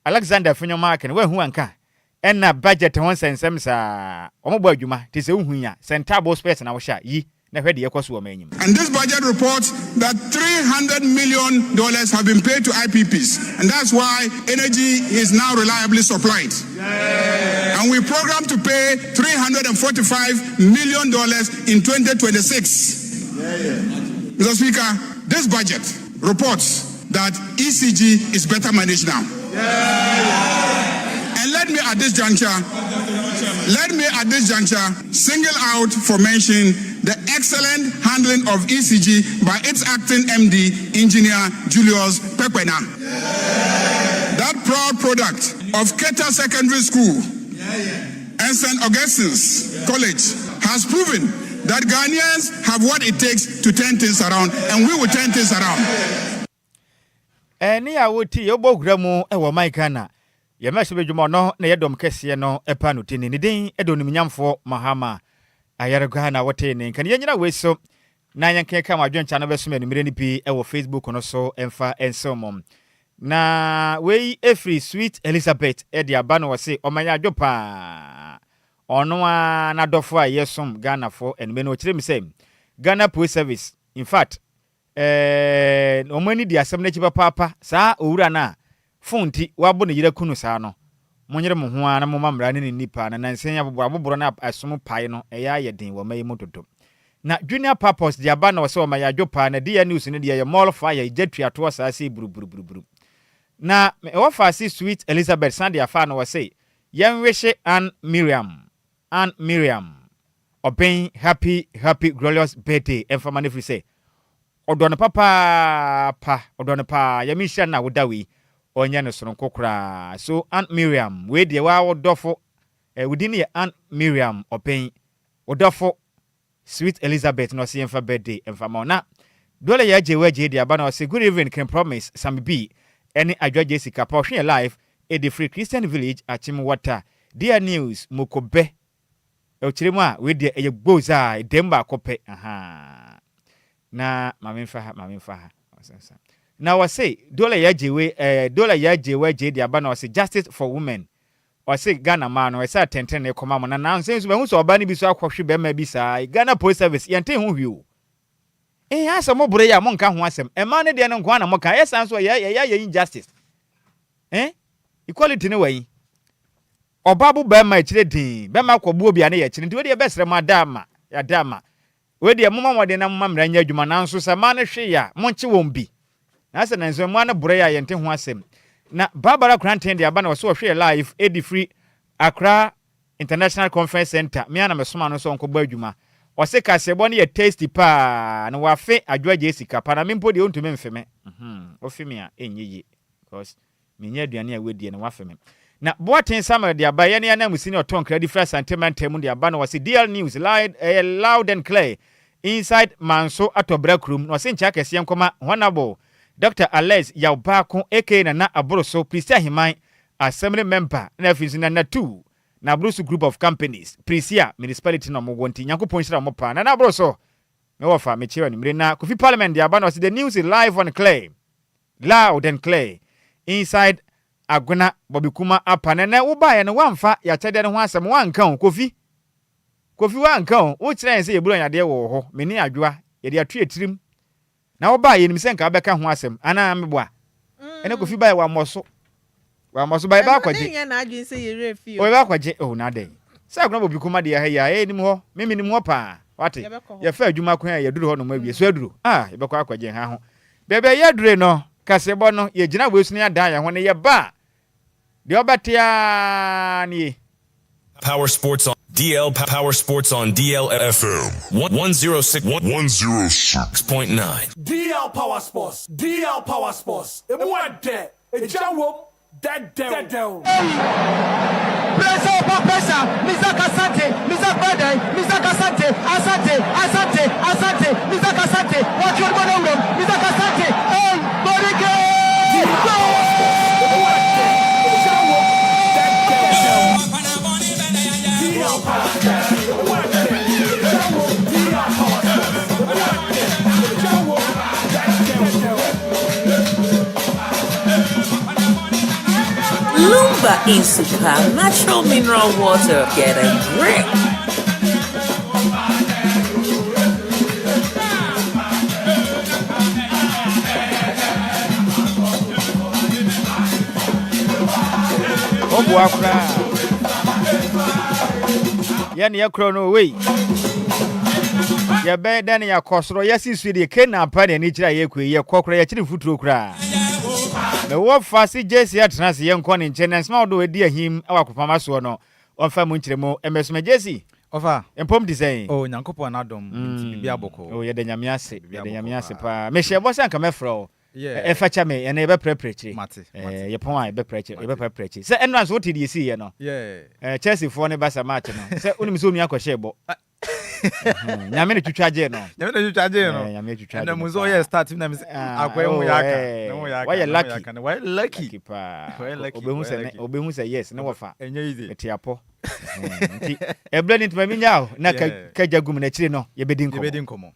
Alexander Fenyo Marken we hu anka ena budget won sensem sa omo bo adwuma te se hu ya central space na wo sha yi na hwede yekoso o manyim. And this budget reports that $300 million have been paid to IPPs, and that's why energy is now reliably supplied. And we program to pay $345 million in 2026. Mr. Speaker, this budget reports that ECG is better managed now. And let me at this juncture single out for mention the excellent handling of ECG by its acting MD, Engineer Julius Pepena. That proud product of Keta Secondary School and St. Augustine's College has proven that Ghanaians have what it takes to turn things around, and we will turn things around. Eni awoti obogura mu ewo maikana ye mashibedwuma no na yedom kese no epa no tini ni din edonum nyamfo Mahama ayarga na wote ne kan yenyina weso na yankeka madwencha no beso menumire ni bi ewo Facebook no so emfa ensomom na wei efri Sweet Elizabeth edi abano wose omanya adwopa ono na dofo a yesom Ghana for enme no kire mi say Ghana Police Service in fact omani di asem na chipa papa saa owura na fonti wabo ne yira kunu saa no monyere mo ho ana mo mamra ne nipa na nansen aboboro na asom pai no eya yeden wo mayi mototo na junior purpose di aba na wose o maya adwopa na dia news ne dia ye mall fire jetua to saa se buruburu na e wo fa si Sweet Elizabeth Sunday afa na wose yenwehye Ann Miriam open happy glorious birthday enfama ne free say odone papa odone pa yamisha na wodawi onya ne sono kokura so Aunt Miriam we de wa wodofo within ye Aunt Miriam open wodofo Sweet Elizabeth no see for birthday and famona. Dole ya jewe je dia ba na say good evening can promise Sammy B. Any Adjoa Agyei Sikapa hwe live at the Free Christian Village at Chimwata. Dear news Mukobe. E chiremu a we de e gboza e demba kope. Aha. Na mamemfa. Now I say dole ya jewe je dia ba na say justice for women. Or say Ghana man or say 10 e koma mo na now since we hu so oba ni bi so akwhwe be ma bi sa Ghana Police Service yente hu hwi. Asa mo bure ya mo nka ho asem. E ma ne de no nko na mo ka yesa so ya injustice. Equality ne wai. Obabu be ma chire din, be ma kwọbu obi ane ya chire. Ndi we de besere ma dama, ya dama. We de mo ma de na mo mra nya adwuma na nso sa ma ne hwe ya, mo nche won bi. Na se na nso mo na bure ya yente ho asem. Na Barbara Granton de aba na so hwe live edi free Accra International Conference Center. Me ana mesoma no so nko ba adwuma. Ose kasebo ne ye tasty pa na wafe Adjoa Agyei Sikapa na mempo de ontumi mfeme. Ofimi a enyeyi because menya aduane a wedie na wafeme. Na Boatin Samuel de aba ye ne na musini oton credit for sentiment temu de aba na wase DL News loud and clear inside Manso Atobra room no se ncha kese nkoma honorable Dr. Alex Yaubako aka na Aboroso Prisia Himan assembly member na afizina na 2 na Bruce group of companies Prisia municipality no mogwonti Nyankopon hira mo pa na Aboroso me wofa me chiwa ni mre na Kofi Parliament de aba no the news is live on clear loud and clear inside Aguna Bobikuma apana na wo ba ye no wamfa ya chede ne ho asem wanka Kofi wanka wo kire se ye buru anyade wo ho me ni Adjoa ye de atu etirim na wo ba ye nim se nka beka ho asem ana meboa ene Kofi ba ye wa moso ba ye ba kwaje enya na adwin se ye refi o ba kwaje o na den se Aguna Bobikuma de ya nim ho mimi nim ho pa wate ye fa adwuma ko ya duru ho no mawie so aduru ye be kwa kwaje ha ho bebe ye dure no kasebo no ye gina wesu ne ada ya ho ne ye ba de obatia ni Power Sports on DL Power Sports on DLFM 106.9 DL Power Sports. Emwade, ejawo, dead down. Pressure. Mr. Kasante, Mr. Brother, Mr. Kasante, Asante, Mr. Kasante. What you want to do? Mr. Kasante, hey, Borike! Lumba in Super natural mineral water. Get a grip. Yani ya krono we ya be dan ya kosoro ya sisu de kena pa ne ni kira ye kwe ye kokoro ya kiri futuro kura me wo fasi jesi atnase ye nko ne nchen sma do edi ahim awakopama so no onfa mu nkiremo emesome jesi ofa empom design Nyankopon adom nti bia boko ye de nyame ase pa me hye bo sanka mefro facha me ene be preprechi ye pon a be preprechi se enrance what did you see ye no Chelsea for ne basa match no se unim so nua kwhye bo nyame ne twitwaje no na muzo ye start na akwa mu yaka why lucky obehu se yes ne wofa etiapo nti ebrani ntmami nyao na kajagum na chire no ye bedin komo.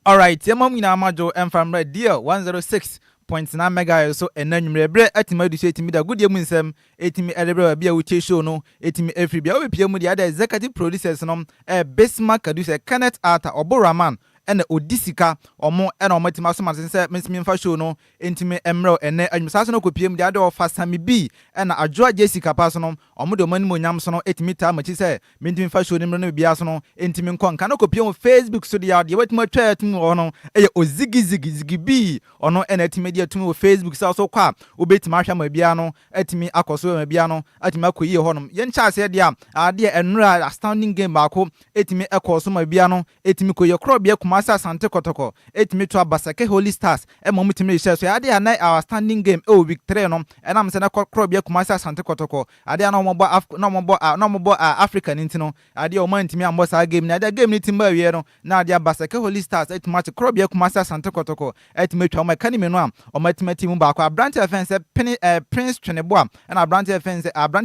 All right, yamam ina amajo emfamre deal 106.9 megahertz so enanwumre bre atima du so etimi da good yemu nsem etimi elebre bia wuche show no etimi every bia we pia mu dia da executive producers no Bismarck producer Kenneth Arthur Oboraman ene odisika omo ene omatima so masense mesimi mfa show no entimi emro ene adwumsa so no kopiem dia da ofa Sammy B ene Adjoa Agyei Sikapa so no omo de omani monyam so no etimi ta machi se mentimi mfa show no bia so no entimi nkonka no kopiem Facebook so dia de wetima twa etimi wo no eye ozigi B ono ene etimi dia etimi wo Facebook so kwa obetima ahwa ma bia no etimi akoso ma bia no etimi akoyi ho no ye ncha se dia ade enura astounding game ba ko etimi ekoso ma bia no etimi koye kro bia Kumasi Asante Kotoko etimi to Basake Holy Stars mo mutimi share so ade na our standing game week 3 no and am say na Krobia Kumasi Asante Kotoko ade na mo bo Africa nti no ade o man timi ambo sa game na ade game ni timba wie no na ade Basake Holy Stars etimi to Krobia Kumasi Asante Kotoko etimi to o kanime no o matimati mu ba kwa branch offense Prince Tweneboa and branch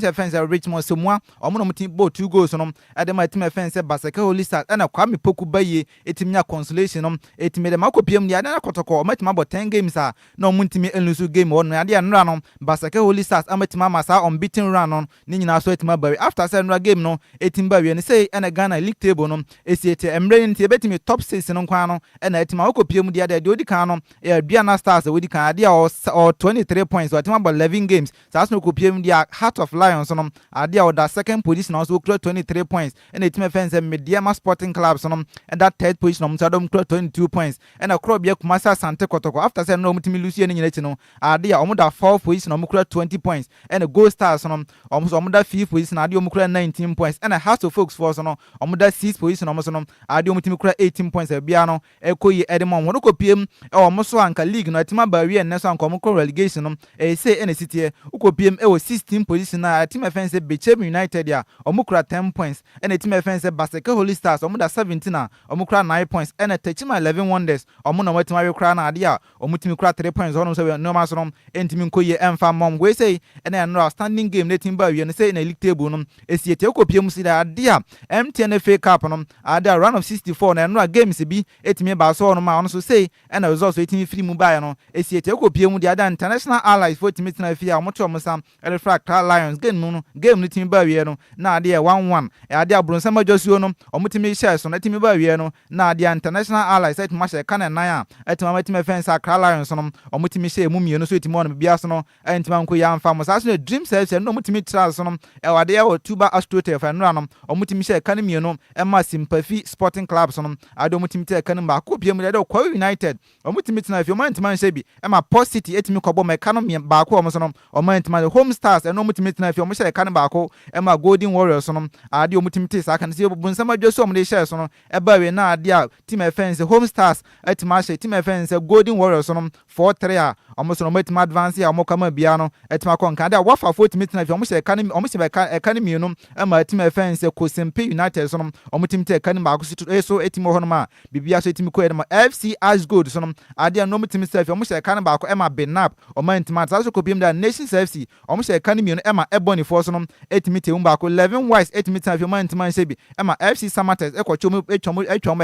offense Richmond Somua o mo no mutim bo 2 goals no ade matim offense Basake Holy Stars and Kwame Poku baye etimi nya consolation no etimi de makopiem ni ade na Kotoko o matim about 10 games na o muntimi elusu game o no ade anra no Basake Holy Stars amatima masa unbeaten run on ni nyina so etima bawe after say game no etim bawe ni say na Ghana league table no esiete emre nti ebetimi top 6 no kwa no na etima okopiem dia de odi kan no Biana Stars odi kan dia or 23 points or etima about 11 games so as no kopiem dia Heart of Lions no dia or that second position also 23 points and etima fans Mediama Sporting Club so no and that third position no so 22 points and a Krobia Kumasi Asante Kotoko after say no mutimi lucy ni nyina chi no dia omoda 4th position no 20 points and a Gold Stars no omoda 5th position ade omukura 19 points and a House of Folks Force no omoda 6th position omoso no ade omutimi kura 18 points bia no ekoyi edemon wono kopiem omoso anka league no atima ba wie nneso anka omukura relegation no say ene sitie ukopiem 16th position na team offense Bechem United ya omukura 10 points and team offense Basake Holy Stars omoda 17 na omukura 9 points and Techima 11 Wonders omono matima we kura na ade a omutimi kura 3 points ono so no ma so no entimi nkoyi emfa mom we say ene no standing game netim ba wie no say na league table no esiete okopiem si da ade a MTN FA Cup no ade a run of 64 na no games bi etimi ba so no ma ono so say ene results etimi free mu ba no esiete okopiem de ade international allies for etimi tena fi a moto mo Refract Lions game no timi ba wie no na ade 1-1 ade a bronsama josuo no omutimi share so na timi ba wie no na ade international allies etimi share kan na etimi matimi fence Accra Lions no omutimi share mu mienu so etimi ono bia so no entimi anko ya amfa mo sa so dream self no omutimi tras so no ade ya Tuba Astrote fa no omutimi share kan mienu ema Sympathy Sporting Club so no ade omutimi te kan ba ko bia mu de Kwa United omutimi tena fi omantima nse bi ema Port City etimi kobo mekano ba ko omo so no omantima Home Stars no omutimi tena fi omo share kan ba ko ema Golden Warriors so no ade omutimi te sa kan se bunsama dwoso omo de share so no eba we na ade a team offense Home Stars etima share team offense Golden Warriors so no 4-3 a omo so no omatima advance a omo kama bia no etima ko nka ade a wafa 40 tena fi omo share kan omo share kan mienu ema team offense Kosempe United so no omutimi te kan ba ko so etimo ho no ma bibia so etimi ko ema FC Ashgold so no ade no omutimi se fi omo share kan ba ko ema Benap omantima ta so ko biem da Nations FC omo share kan mienu ema Ebony Force no etimi te ba ko 11 wise etimi te fi omantima se bi ema FC Samates ekwomo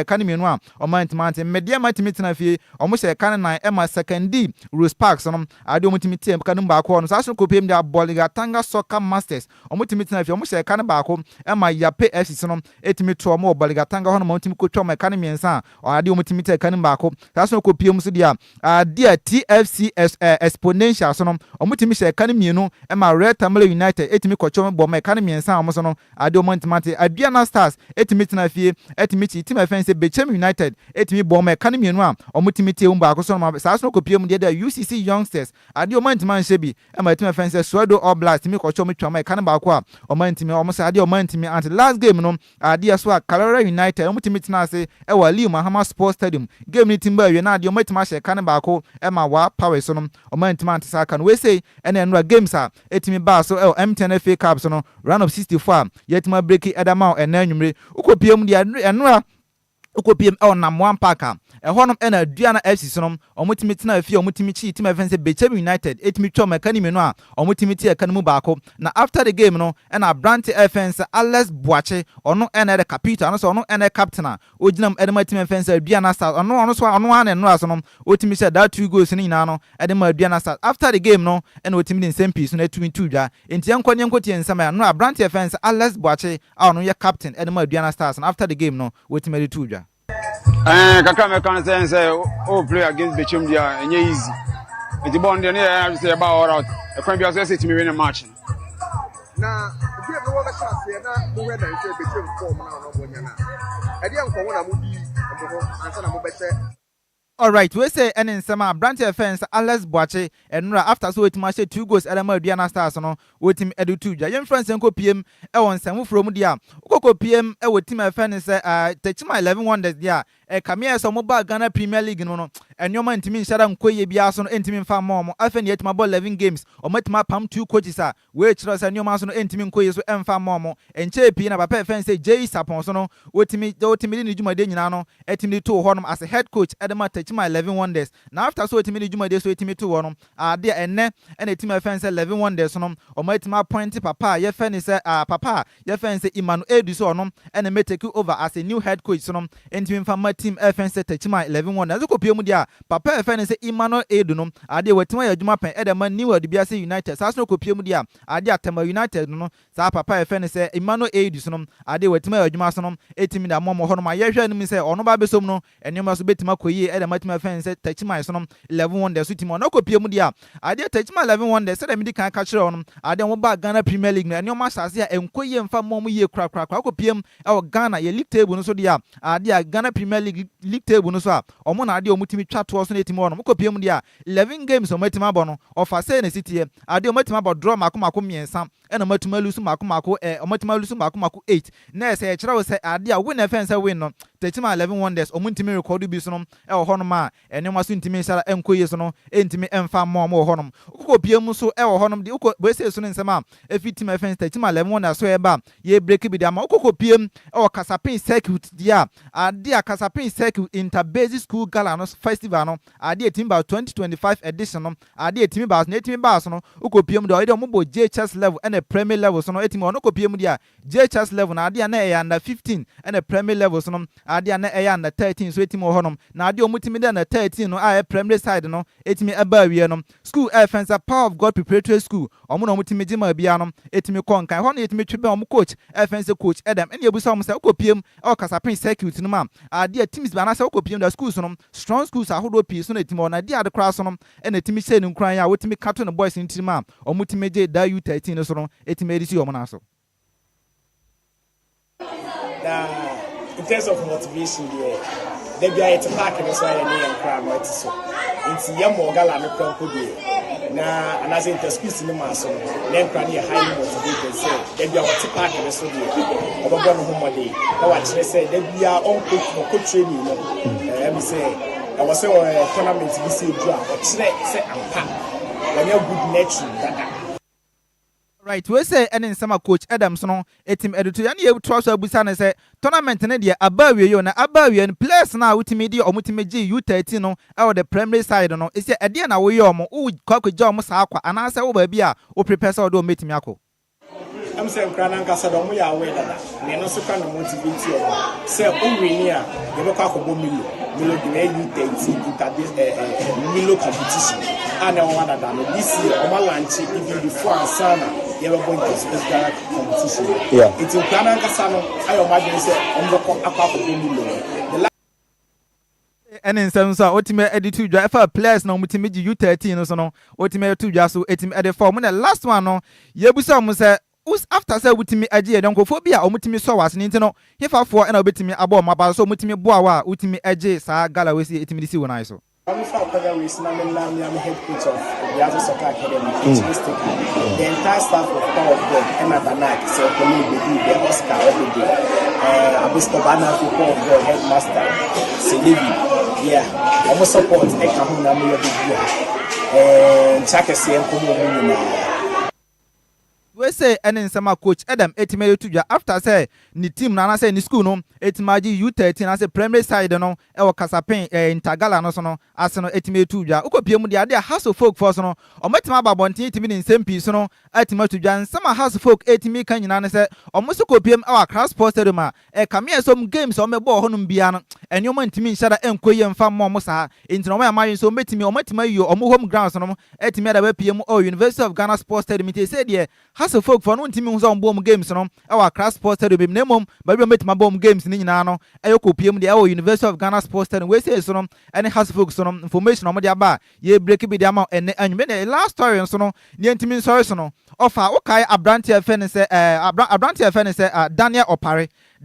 kan mienu a omantima te Mediama etimi te fi omo share kan na ema Secondary Rose Park so no ade omutimi te kan ba ko no sa so ko biem da Boligatanga Soccer Masters omutimi te fi omo share kan ba ko ema Yape FC so no etimi to omo Boligatanga ho no omutimi ko twoma kan miensa ade omutimi te kan ba ko sa so ko biem so dia dia TFC Exponential so no omutimi share kan mienu ema Red Tamale United etimi ko twoma bo kan miensa omo so no ade omantima te Biana Stars etimi tena fie etimi chi team offense Bechem United etimi bo kan mienu a omutimi te umba ko so no sa so ko biem dia UCC Youngsters ade omantima shebi ema team offense Swado Oblast timi ko twoma kan ba ko a omantimi omo sa ade omantimi at last game no ade so a Calera United omutimi tena se ewa Liu Mahama Sports Stadium game ni timba we na ade omatima share kan ba ko ema wa power so no omantima antisa kan we say ene no games a etimi ba so MTN FA Cup so no run of 64 yetima break edama enanwumre ukopiem dia enora ukopiem nam one packer ehonum ena Aduana FC sonom omutimi tena afie omutimi chi team offense Bechem United etimi twoma kan mi no a omutimi tie kan mu baako na after the game no ena Brant offense Alex Boache ono ena the captain no so ono ena captain a oginam edema team offense Aduana Stars ono so ono ane no asonom otimi share that 2 goals ni nyina no edema Aduana Stars after the game no ena otimi den same piece no etumi 2 dwa enti enkonye nsama no Brant offense Alex Boache a ono ye captain edema Aduana Stars and after the game no otimi 2 dwa Kaka me can say play against Bechem dia enye easy. It bond dey na say about all out. E can be say to me win a match. Na dey be work chance na mo we na say Bechem form na no bonya na. E dey nko wona mo di mo ansa na mo bese. All right, we say any summer Brant offense Alex Boache and after so it must 2 goals Adama Aduana Stars no we team edu 2 ja yen France enko PM e won sam from dia ukoko PM e we team offense Techima 11 Wonders dia Kamia so mobile Ghana Premier League no enyoma ntimi nhyara nkoye bia so no ntimi mfa momo afa ne yetima ball 11 games o matima pam 2 coaches a we chiro sa enyoma so no ntimi nkoye so emfa momo enche pi na papa efen say Jay Sapon so no otimi ni dwumade nyina no etimi to ho no as a head coach edema Techima 11 Wonders na after so otimi ni dwumade so etimi to ho no ade enne na etimi efen say 11 Wonders no o matima appoint papa ye fen say papa ye fen say Emmanuel Edu so no ene me take over as a new head coach so no ntimi mfa ma team efen say Techima 11 Wonders ko pie mu dia papa efen say Emmanuel Edu no ade wetima ya dwuma pen edema new Odibiase United sa so ko pie mu dia ade Atema United no sa papa efen say Emmanuel Edu so no ade wetima ya dwuma so no etimi da momo ho no ma ye hwe no mi say ono ba besom no enema so betima koyi edema tima efen say Techima so no 11 Wonders so team no ko pie mu dia ade Techima 11 Wonders say da mi di kan ka kire no ade mo ba Ghana Premier League no enema asase a enkoye mfa momo ye kra ko piem e Ghana ye league table no so dia ade Ghana Premier League table no so a omo na ade omutimi twa to so na etimi no ko piem dia 11 games o matima bo no ofa say na city ade o matima bo draw makomako miensa e na matuma lusu makomako o matima lusu makomako 8 na say e kire wo say ade a win efen say win no Techima 11 Wonders o muntimi record bi so no e ho no ma enema so ntimi nsara enkoye so no entimi emfa mo ho no ko piem so e ho no de ko be say so no nsema e fitim efen Techima 11 Wonders so e ba ye break bi da ma ko piem e kasapin circuit dia ade a kasapin circuit interbasic school gala no festival no ade team ba 2025 edition no ade team ba na team ba so no ko piem de o mo bo JHS level and a Premier level so no etimi ono ko piem dia JHS level na ade na e under 15 and a Premier level so no ade na e under 13 so etimi ho no na ade o mutimi de na 13 no a Premier side no etimi aba wie no school offense Power of God Preparatory School omo no mutimi jima bia no etimi konkan ho no etimi twebe omo coach offense coach Adam ene ebusa omo se ko piem e kasapin circuit no ma ade teams ba na se ko piem da schools no strong schools ahodo pi so na etimi na ade kra so no ene etimi se ne nkran ya wotimi kato no boys ntimi ma omo timi je da U13 no so no etimi edisi omo na so. In terms of motivation there be a park in so ya ne nkran no so nti ya mo gala no krampo die na anaze interschool ni ma so na nkran ya high motivated say there be a park in so die obobo no homode na wa kire say there be a on coach training no me say I was say tournament bi say dua o kire say ampa when you good nature dada. Right, we say any sama coach Adams no etim editor ya na trust abusa na say tournament na de abawie yo na abawie no players na utimi de omutimi gi U13 no e the primary side no e say ade na wo ye omo wo kwakwaja omo sa akwa ana say wo ba bi a wo prepare say wo do metimi akọ. I'm saying Kranan Casado, we are aware that they no so kind of motivate you. Say, Uminia, you look at Milo, Milo competition. And I want that this year, on my lunch, even before and Sana, you are going to special competition. Yeah, it's in Kranan Casano. I imagine, say, I'm the Milo. And in some so ultimate editor driver players no mutimi U13 no so no ultimate to just so etim edit form the last one no yebusa mo say after say wutimi agye don kofobia omutimi so was ni ntino hifafo na obetimi abo maba so mutimi boa wa wutimi agye sa gala we si etimi disi wona so I'm head coach of the Adjoa Soccer Academy. The entire staff of Power of God, Emma Banak, so the Oscar every day. Abistobana for Power of God, headmaster, Selebi. Yeah, almost support Ekahuna Mia. Chakasi and Kumu. We say any sama coach Adam etimele tuja after say ni team na say ni school no etimaji U13 as a primary side no e wo kasapin intagala no so no as no etimele tuja ukopie mu dia house of folk force no ometima babontin etimi ni nsempi so no etima tuja sama house of folk etimi kan nyina ne say omoso kopiem e wa cross poster ma e kamia some games o mebo honum bia no enyoma ntimi nhyara enkoye mfa mo sa intino ma amayin so metimi ometima yo omo home grounds no etimi da ba piem o University of Ghana Sports Stadium te say de house of folk for no ntimi hu so mbom games no e wa cross sports stadium na mom ba bi metima bom games ni nyina no e kopiem de e wo University of Ghana Sports Stadium we say so no any house of folk so no information omo de aba ye break bi de ama ene anwume na last story so no ne ntimi story so no ofa okay Abrantia fene say Abrantia fene say Daniel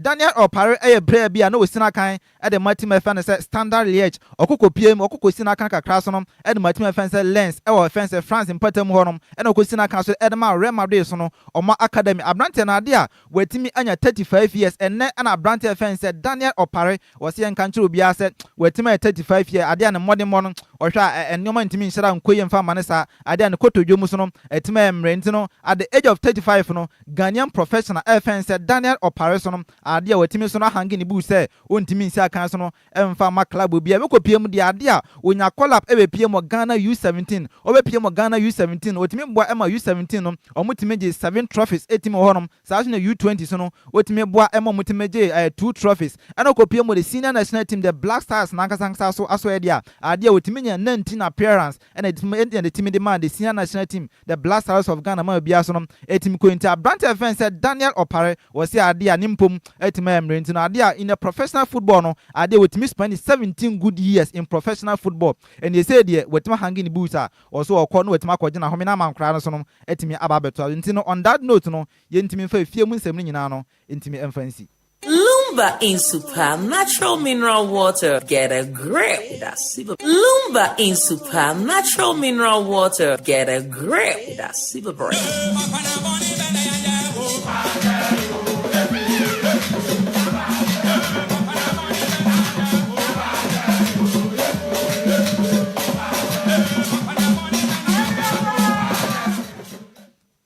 Daniel Opare brɛ bia no osina kan e de matim fan say Standard Liège okoko piem okoko sina kan kakra so no e de matim fan say Lens e wo fan say France mpatam honom e na okosina kan so e de ma Real Madrid so no Oma Academy abrante na ade a watimi anya 35 years enne na abrante fan say Daniel Opare wo se enkanche obi a say watimi 35 years ade na modern no ohwa enoma ntimi nhyira nkoye mfa manesa ade na kotodwo mu so no etima emrenti no at the age of 35 no Ghanaian professional fan say Daniel Opare so no ade a watimi so no hangi ni bu say ontimi nsi akan so no emfa ma club obi a bekopiem de ade a onya collab ebepiem Ghana U17 obepiem Ghana U17 otimi boa ema U17 no omutimi je 7 trophies etimi honom saa so na U20 so no otimi boa ema omutimi je 2 trophies ana kopiem the senior national team the Black Stars na nkasansa so aso ade a ade a otimi nya 19 appearance and the team demand the senior national team the Black Stars of Ghana ma bia so no etimi ko inter brand fan said Daniel Opare was say ade a nimpom etimi emrenti no ade a in the professional football no ade otimi spend 17 good years in professional football and they say there wetima hanging boots a also okọ no wetima kọje na homina mankra no so no etimi ababeto ntino on that note no yentimi fa fie mu nsem nyina no entimi emfansi Lumba in super natural mineral water. Get a grip. That's super. Lumba in super natural mineral water. Get a grip. That's super break.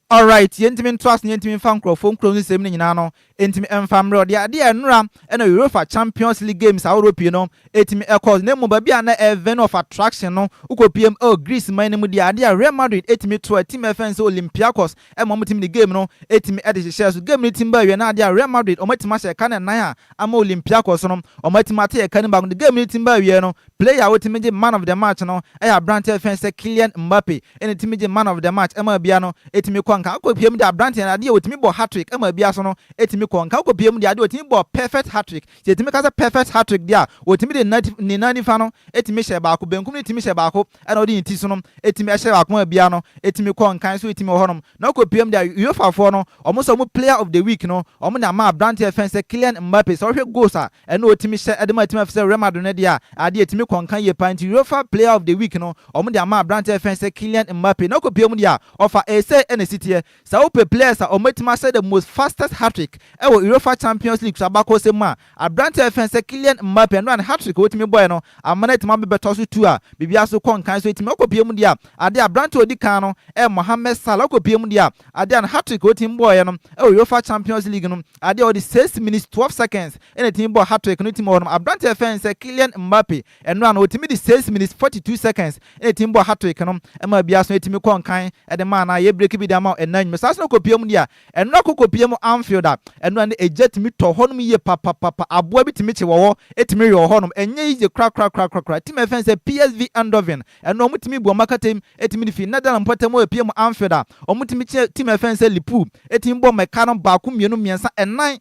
All right, yentimi trust yentimi fan crofon close same nyina no entimi emfamre de ade enura na UEFA Champions League games Europe no etimi equals na mo ba bia na event of attraction no ukopiem Greece man mu de ade Real Madrid etimi to team fans Olympiacos e mo team the game no etimi e de share so game team ba we na ade Real Madrid o matima she kan nan a ama Olympiacos no o matima te kan ba the game team ba we no player wotimi je man of the match no e Abrante fans Kylian Mbappe ene timi je man of the match e ma bia no etimi ka kopiem de Abrante na ade wotimi bo hat-trick e ma bia so no etimi konka kopiem de ade wotimi bo perfect hat-trick etimi ka perfect hat-trick dia wotimi de ni nani fa no etimi she ba ko benkum etimi she ba ko e na odi nti so no etimi she ba ko ma bia no etimi konkan so etimi honom na kopiem de UEFA for no omo mo player of the week no omo na ma Abrante fans Kylian Mbappe so hwe goals a e na otimi she e de ma etimi fa Real Madrid na dia ade etimi konkan ye panti UEFA player of the week no omo de ma Abrante fans Kylian Mbappe na kopiem dia offer say and city sa ope players a ometima say the most fastest hat-trick e wo UEFA Champions League so abako se ma Abrante fans Kylian Mbappe no an hat-trick wotimi boy no amana etima bebeto so tu a bibia so konkan so etimi okopiem dia ade Abrante odi kan no e Mohamed Salah okopiem dia ade an hat-trick wotimi boy no e wo UEFA Champions League no ade odi 6 minutes 12 seconds ene etimi boy hat-trick no etimi no Abrante fans Kylian Mbappe eno an otimi di 6 minutes 42 seconds ene etimi boy hat-trick no e ma bia so etimi konkan e de ma na ye break bi da ma enany mesas no kopiem dia eno kopiem Anfield eno an ejetimi to honum ye papa aboa bitimi che wo etimi yo honum enye ije kra team fans PSV Eindhoven eno omutimi bu makatem etimi fi nadal mpotem opiem Anfield omutimi team fans Liverpool etimi bo mekanom ba ku mienu miensa enan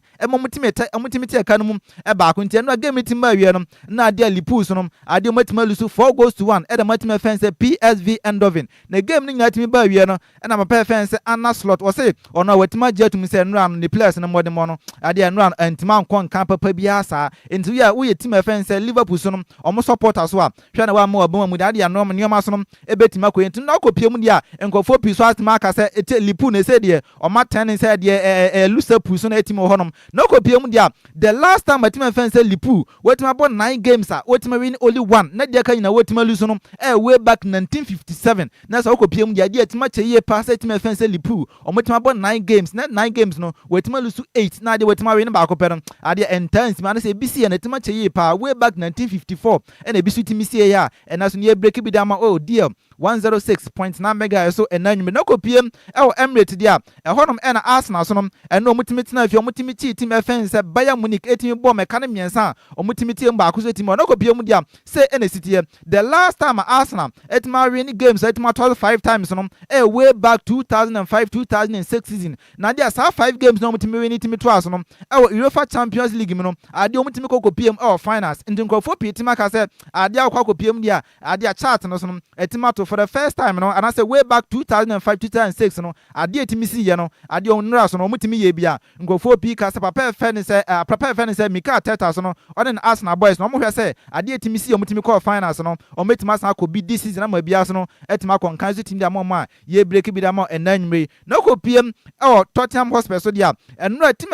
omutimi te eka no mu e ba ku nti eno game team ba wie no na ade Liverpool so no ade omutimi lusu 4-1 e de team fans PSV Eindhoven na game ni nyatimi ba wie no na ma fans Anna slot o say ono wetima jetum say nran ni players na modern mono ade nran antima nkon kan papa bia sa enti ya wo ye team fans Liverpool so no omo supporters so a hwe na wa ma obama mu ade anom nioma so no ebetima ko enti na kopiem dia enkofo pi so atima aka say ete Liverpool na say de oma 10 say de Liverpool so na etimo honom na kopiem dia the last time team fans Liverpool wetima bo 9 games a wetima win only one na de ka nyina wetima lose no way back 1957 na so kopiem dia de etima cheye pass team fans Liverpool omotima bo 9 games na 9 games no wetima lose 8 na de wetima win ba ko pedon ade intense man say BC na etima cheye pa way back 1954 and ebisu timi sie ya and as ne break bi da ma oh dear 106.9 megahertz so enanyum na kopiem Emirates dia honom na Arsenal so no eno omutimi tina fi omutimi chi team fans Bayern Munich etimi bo meka ne miensa omutimi ti mba akso etimi na kopiem dia say ene city the last time Arsenal etima win games etima 5 times no way back 2005-2006 season na dia sa 5 games no omutimi win etimi to aso no UEFA Champions League mi no ade omutimi kopiem finals ndi nkofo pi etima ka say ade akwa kopiem dia ade chart no so no etima to for the first time no and I say way back 2005 2006 no ade etimi si ye no ade onra so no omutimi ye bia nkofo pi ka se papa fe say Mika Teta so no on Arsenal boys no mo hwe say ade etimi si omutimi call finals no ometima san ko bi this season na bia so no etima kon kan so team dia mo ma ye break bi da mo enanwre no ko piem Tottenham Hotspur so dia enra team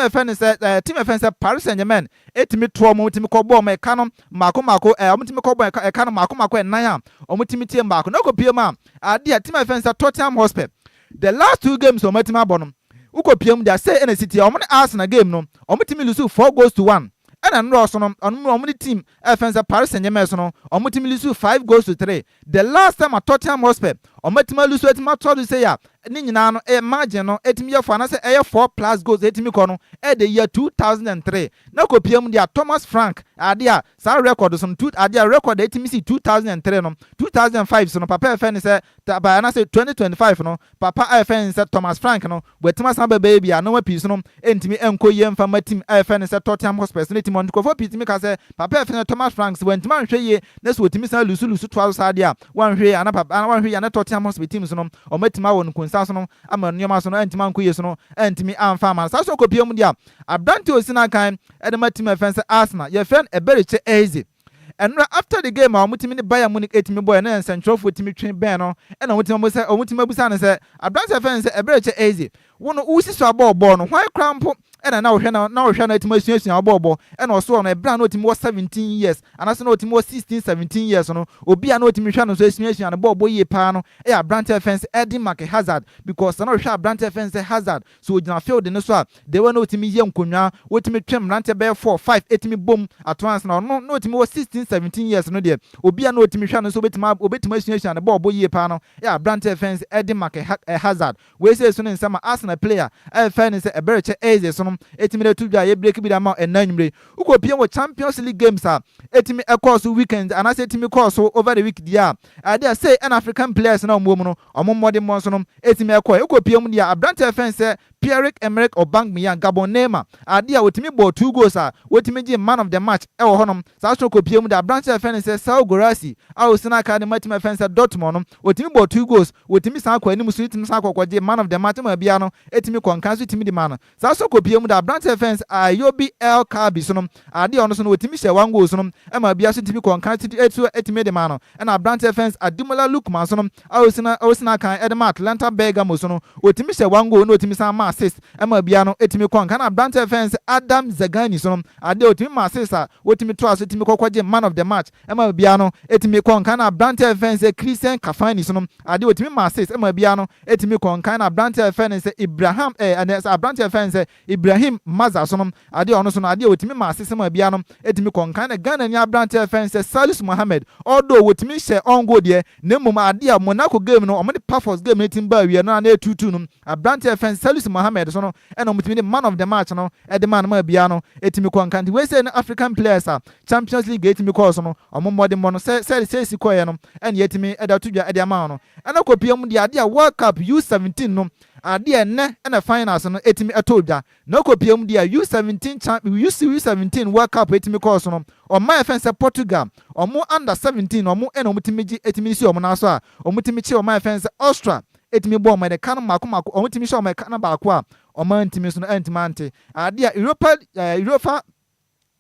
say Paris Saint-Germain etimi to mo timi ko ball me kanom mako omutimi ko ball e kanom mako enan a omutimi tie mako no ko piem a ade team say Tottenham Hotspur the last 2 games ometima bono uko piem dia say in city omone Arsenal game no omutimi lose 4-1 and no so no omuni team offense Paris Saint-Germain so no omutimi lose 5-3 the last time at Tottenham Hotspur ometima lose etima to say ya ni nyina no imagine no etimi ye for na say 4+ goals etimi ko no the year 2003 na ko piem dia Thomas Frank adia sa record so adia record etimi si 2003 no 2005 so no papa FN say ba na say 2025 no papa FN say Thomas Frank no wetima sa baby a no wa pi so no entimi enko ye mfa ma team FN say Tottenham Hotspur no team on ko for pitimi ka say papa FN Thomas Frank wentima hwe ye na so wetimi sa lusu 12 sa dia wan hwe ana papa ana wan hwe ya na Tottenham Hotspur team so no o metima won kunsa so no ama nyoma so no entima nko ye so no entimi amfa ma sa so ko piem dia abdante osina kan edema team offense Arsenal ye fen eberiche easy and after the game omutimi ni Bayern Munich etimi boy na central for timi twen ben no and omutimi busa na say abdante offense eberiche easy wono usi so abọ no why crampo and na ohwe na etimi asuasun abọ and also na ebra na otimi was 17 years and also na otimi was 16 17 years no obi na otimi hwa no so asuasun abọ ye pa no abdante offense Eddie Mark Hazard because na ohwe abdante offense Hazard so ogina field no so they were no otimi ye nkonwa otimi twem rante be 4 5 etimi bom at once na no otimi was 16 17 years no there obi na otimi hwa no so obetima asuasun abọ ye pa no abdante offense Eddie Mark Hazard we say so nsama Arsenal player fan say eberiche eze so etimi de tudwa ye break bi da ma enanwre uko pie wo Champions League games etimi course weekend and as etimi course over the week dia they say an African players na omwo no omomode mo so no etimi uko pie mu dia Abrante fan say Pierre-Emerick Aubameyang Gabon Neymar adia wotimi ball 2 goals wotimi gi man of the match wo honom sa so ko pie mu da Abrante fan say Sao Gorasi Sina ka de matimi fan say Dortmund no wotimi ball 2 goals wotimi san kwa animu so etimi san kwa gi man of the match ma bia no etimi konkan so etimi di man sa so ko pie mu da Abrante fans Ayobi El Kabi so no adia ono so no wotimi she 1 goal so no e ma bia so etimi konkan etimi di man and Abrante fans Ademola Lookman so no Sina kan Edema Atlanta Bergamo so no wotimi she 1 goal no wotimi san ma assist ema bia no etimi konka na Abrante fans Adam Zagani so no ade otimi ma assist wotimi to aso etimi kokwaje man of the match ema bia no etimi konka na Abrante fans Christian Kafani so no ade otimi ma assist ema bia no etimi konka na Abrante fans Ibrahim and Abrante fans Ibrahim Maza so no ade ono so no ade otimi ma assist ema bia no etimi konka na Ghanaian Abrante fans Salis Mohammed although wotimi share on go there nemu ma ade a Monaco game no omode Pafos game etim ba wi no na 2-2 no Abrante fans Salis Mohammed so no and omutimi man of the match no e de man ma bia no etimi konka we say no African players Champions League etimi call so no omomode mo no say sikoye no and yetimi e da tudwa e de ma no and akopiem de ade a World Cup U17 no ade ne na finals no etimi etodwa no kopiem de U17 World Cup etimi call so no o my fans Portugal omo under 17 omo e no omutimi gi etimi si omo na so a omutimi chi o my fans Austria etimi bo ma de kan mako omutimi shi o my kan ba ko a o man timi so no antimante ade a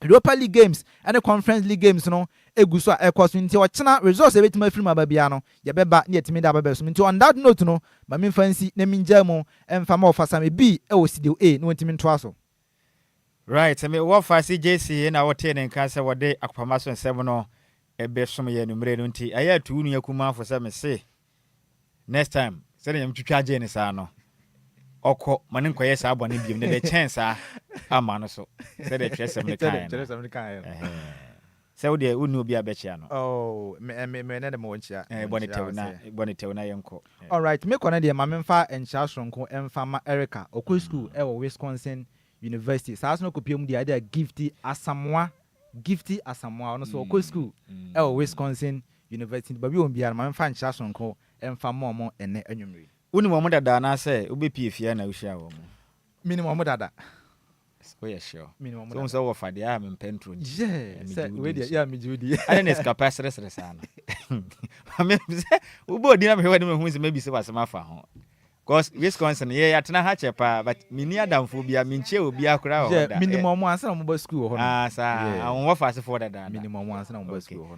Europa League games and the Conference League games no eguso a ekwaso nti o chena results e betima film ababia no ye beba na etimi da babeso nti on that note no ma me fancy na minja mu emfa ma ofasa me B e o CD A no ntimi nto aso right me wo fa CJC na wo te ne nka se wo de akopama so nsem no e be som ye numere no nti aya tu nu yakuma fo se me se next time se ne mtwitwa Agyei ne sa no oko mane nkoye sa abone biem ne de chance ama no so se de twese me kan se wo de unu obi abechia no me ne de mo nchia bonitew na yenko all right me kona de ma memfa enchia sonko emfa ma Erica okwo school e wo Wisconsin University sa aso no kopiem de ade Gifty Asamoah no so okwo school e wo Wisconsin University babi won bia ma memfa enchia sonko emfa mo ene anwumre uni mo dada na se obepi efia na uhia wo mo minimum dada Oh yeah, sure. Minimum. So we for the am pentro. Yeah. Yeah, me Judy. I don't capacity sana. I mean, we both didn't have who maybe say was my fa. Cause Wisconsin, yeah, atena ha chepa, but mini adamfo bia minche obi akra ho da. Minimum once na mo school ho. Sir. I won fast for that. Minimum once na mo school ho.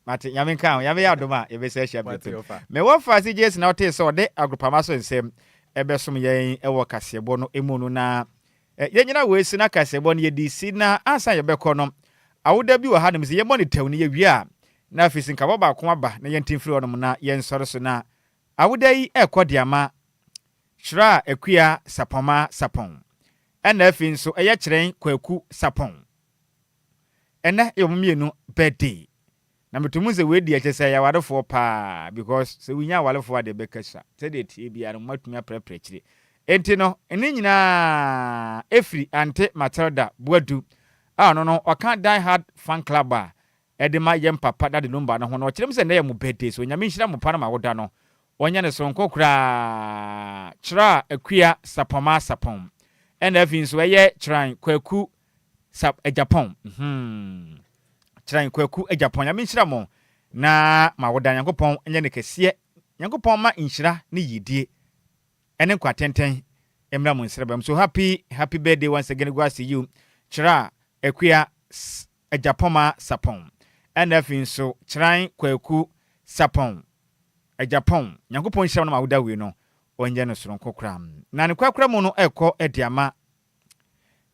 Mate, yamin kan, yabe adoma, e be say share beto. Me won fast just na ote so de agropama so nsem e be som yen e wo kasebo no emu no na yenyina we si na kasebo no ye di si na ansa ye be kɔ no. Awoda bi wo ha nem se ye monitor no ye wi a na afisi nka baba ko aba na yen timfiri ono na yen sɔre so na awoda yi ekɔdiama Shra Equia Sapoma Sapon. Ena afin so eye kyerɛn kwaku Sapon. Ena yomienu birthday. Na metumu se we di akyese ya wadefo pa because se winya wadefo ade bekasa. Se de tie bia no matumi aprepre kyire. Enti no ene nyina efri ante Matilda Boadu. No no oka die hard fan club a edema yem papa da de Lumba no ho no kyerem se na ye mu birthday so nyame nhira mu pa na mawoda no. Onya ne sonko kura Shra Equia Sapoma Sapon. Ena afin so eye kyerɛn kwaku Japan. Kyerɛn kwaku Japan. Ya menhyira mo na mawoda Nyankopɔn enye ne kɛseɛ. Nyankopɔn ma nhyira ne yidie. Ene kwa tenten emra mo nsrebam. So happy birthday once again. Go see you. Shra Equia Japoma Sapon. Ena afin so kyerɛn kwaku Sapon. Japan. Nyankopɔn nhyira no mawoda we no. Onye no soronko kra. Na ne kwakra mu no ekɔ ediama.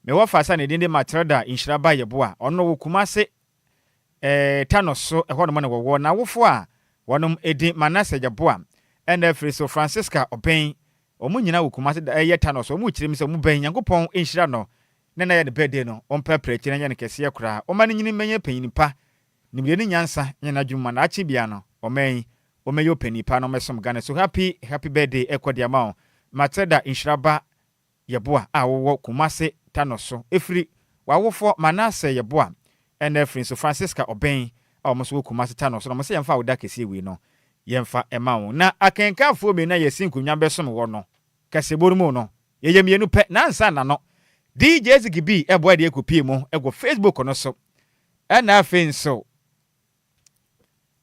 Me wo fa sa ne dinde Matilda Nhyiraba Yeboa. Ono wo kumase tano so ehɔ no mo ne wo na wofo a wonom edi Manase Yeboa. Ena free so Francisca Oben. Omu nyina wo kumase tano so omu kyerem se omu ban Nyankopɔn nhyira no. Ne na ye de birthday no. Ompepre kyerɛ ne kɛse kra. Oma ne nyini menye panyinipa. Nimde ne nyansa nyina dwuma na achi bia no. Omen omeyo penipa no mesom Ghana. So happy birthday ekodiama Matilda Nhyiraba Yeboa a wo kumase tano so efri wawofo Manase Yeboa ena efri so Francisca Oben a omo so kumase tano so no se yemfa woda kese wi no yemfa ema wo na akenkafo me na yesin kunwa besom wo no kaseborumu no yeyemienu pe na ansa na no DJ Zigibi eboa de ekopie mu ego Facebook no so ena afin so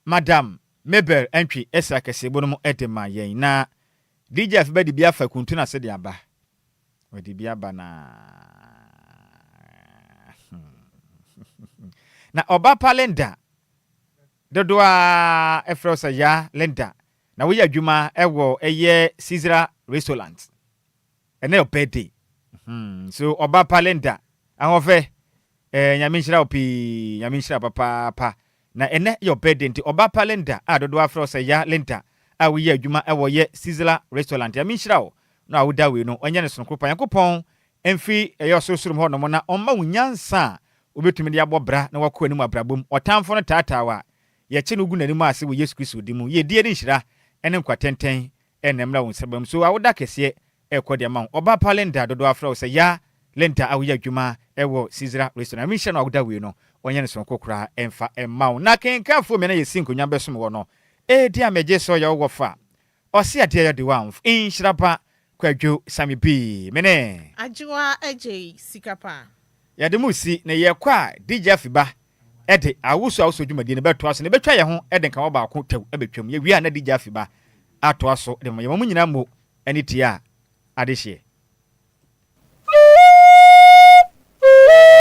Madam Mabel entry esa kasebo no edema yen na DJ afba di bia fa kuntu na se de aba odi bia ba na oba palenda dodoa efrosa ya lenda na we adwuma ewo eye Caesar restaurant ene birthday so oba palenda ahofe nyame nhyira opi nyame nhyira papa na ene your birthday nti oba palenda dodoa efrosa ya lenda a we adwuma ewo ye Caesar restaurant nyame nhyira o na woda we no onye ne sonkopa Yakopon emfi eyo sosurum ho no mo na omma wunyansa obetumi de abobra na wakɔ anim abrabom otamfo no taatawa ye kye no gu nanim ase wo Yesu Kristo dimu ye die ne nhyira ene nkwatenten enemra wo nsabam so awoda kese ekɔ ma oba palenda dodo afra wo se ya lenta awoya adwuma ewo Caesar restaurant mi hye no awoda we no onye ne sonkokora emfa emma wo na kenkafo me na yesi nkonya besom wo no di amegye so ya wo fa ɔse ade ya de wa Nhyiraba Kwadwo Sammy B mene Adjoa Agyei Sikapa ya de musi na ye kwa DJ Afiba ede awuso dwumadi ne beto aso ne betwa ye ho ede nka wo ba ko taw ebetwam ye wi a na DJ Afiba ato aso de mo nyina mo anitia adehye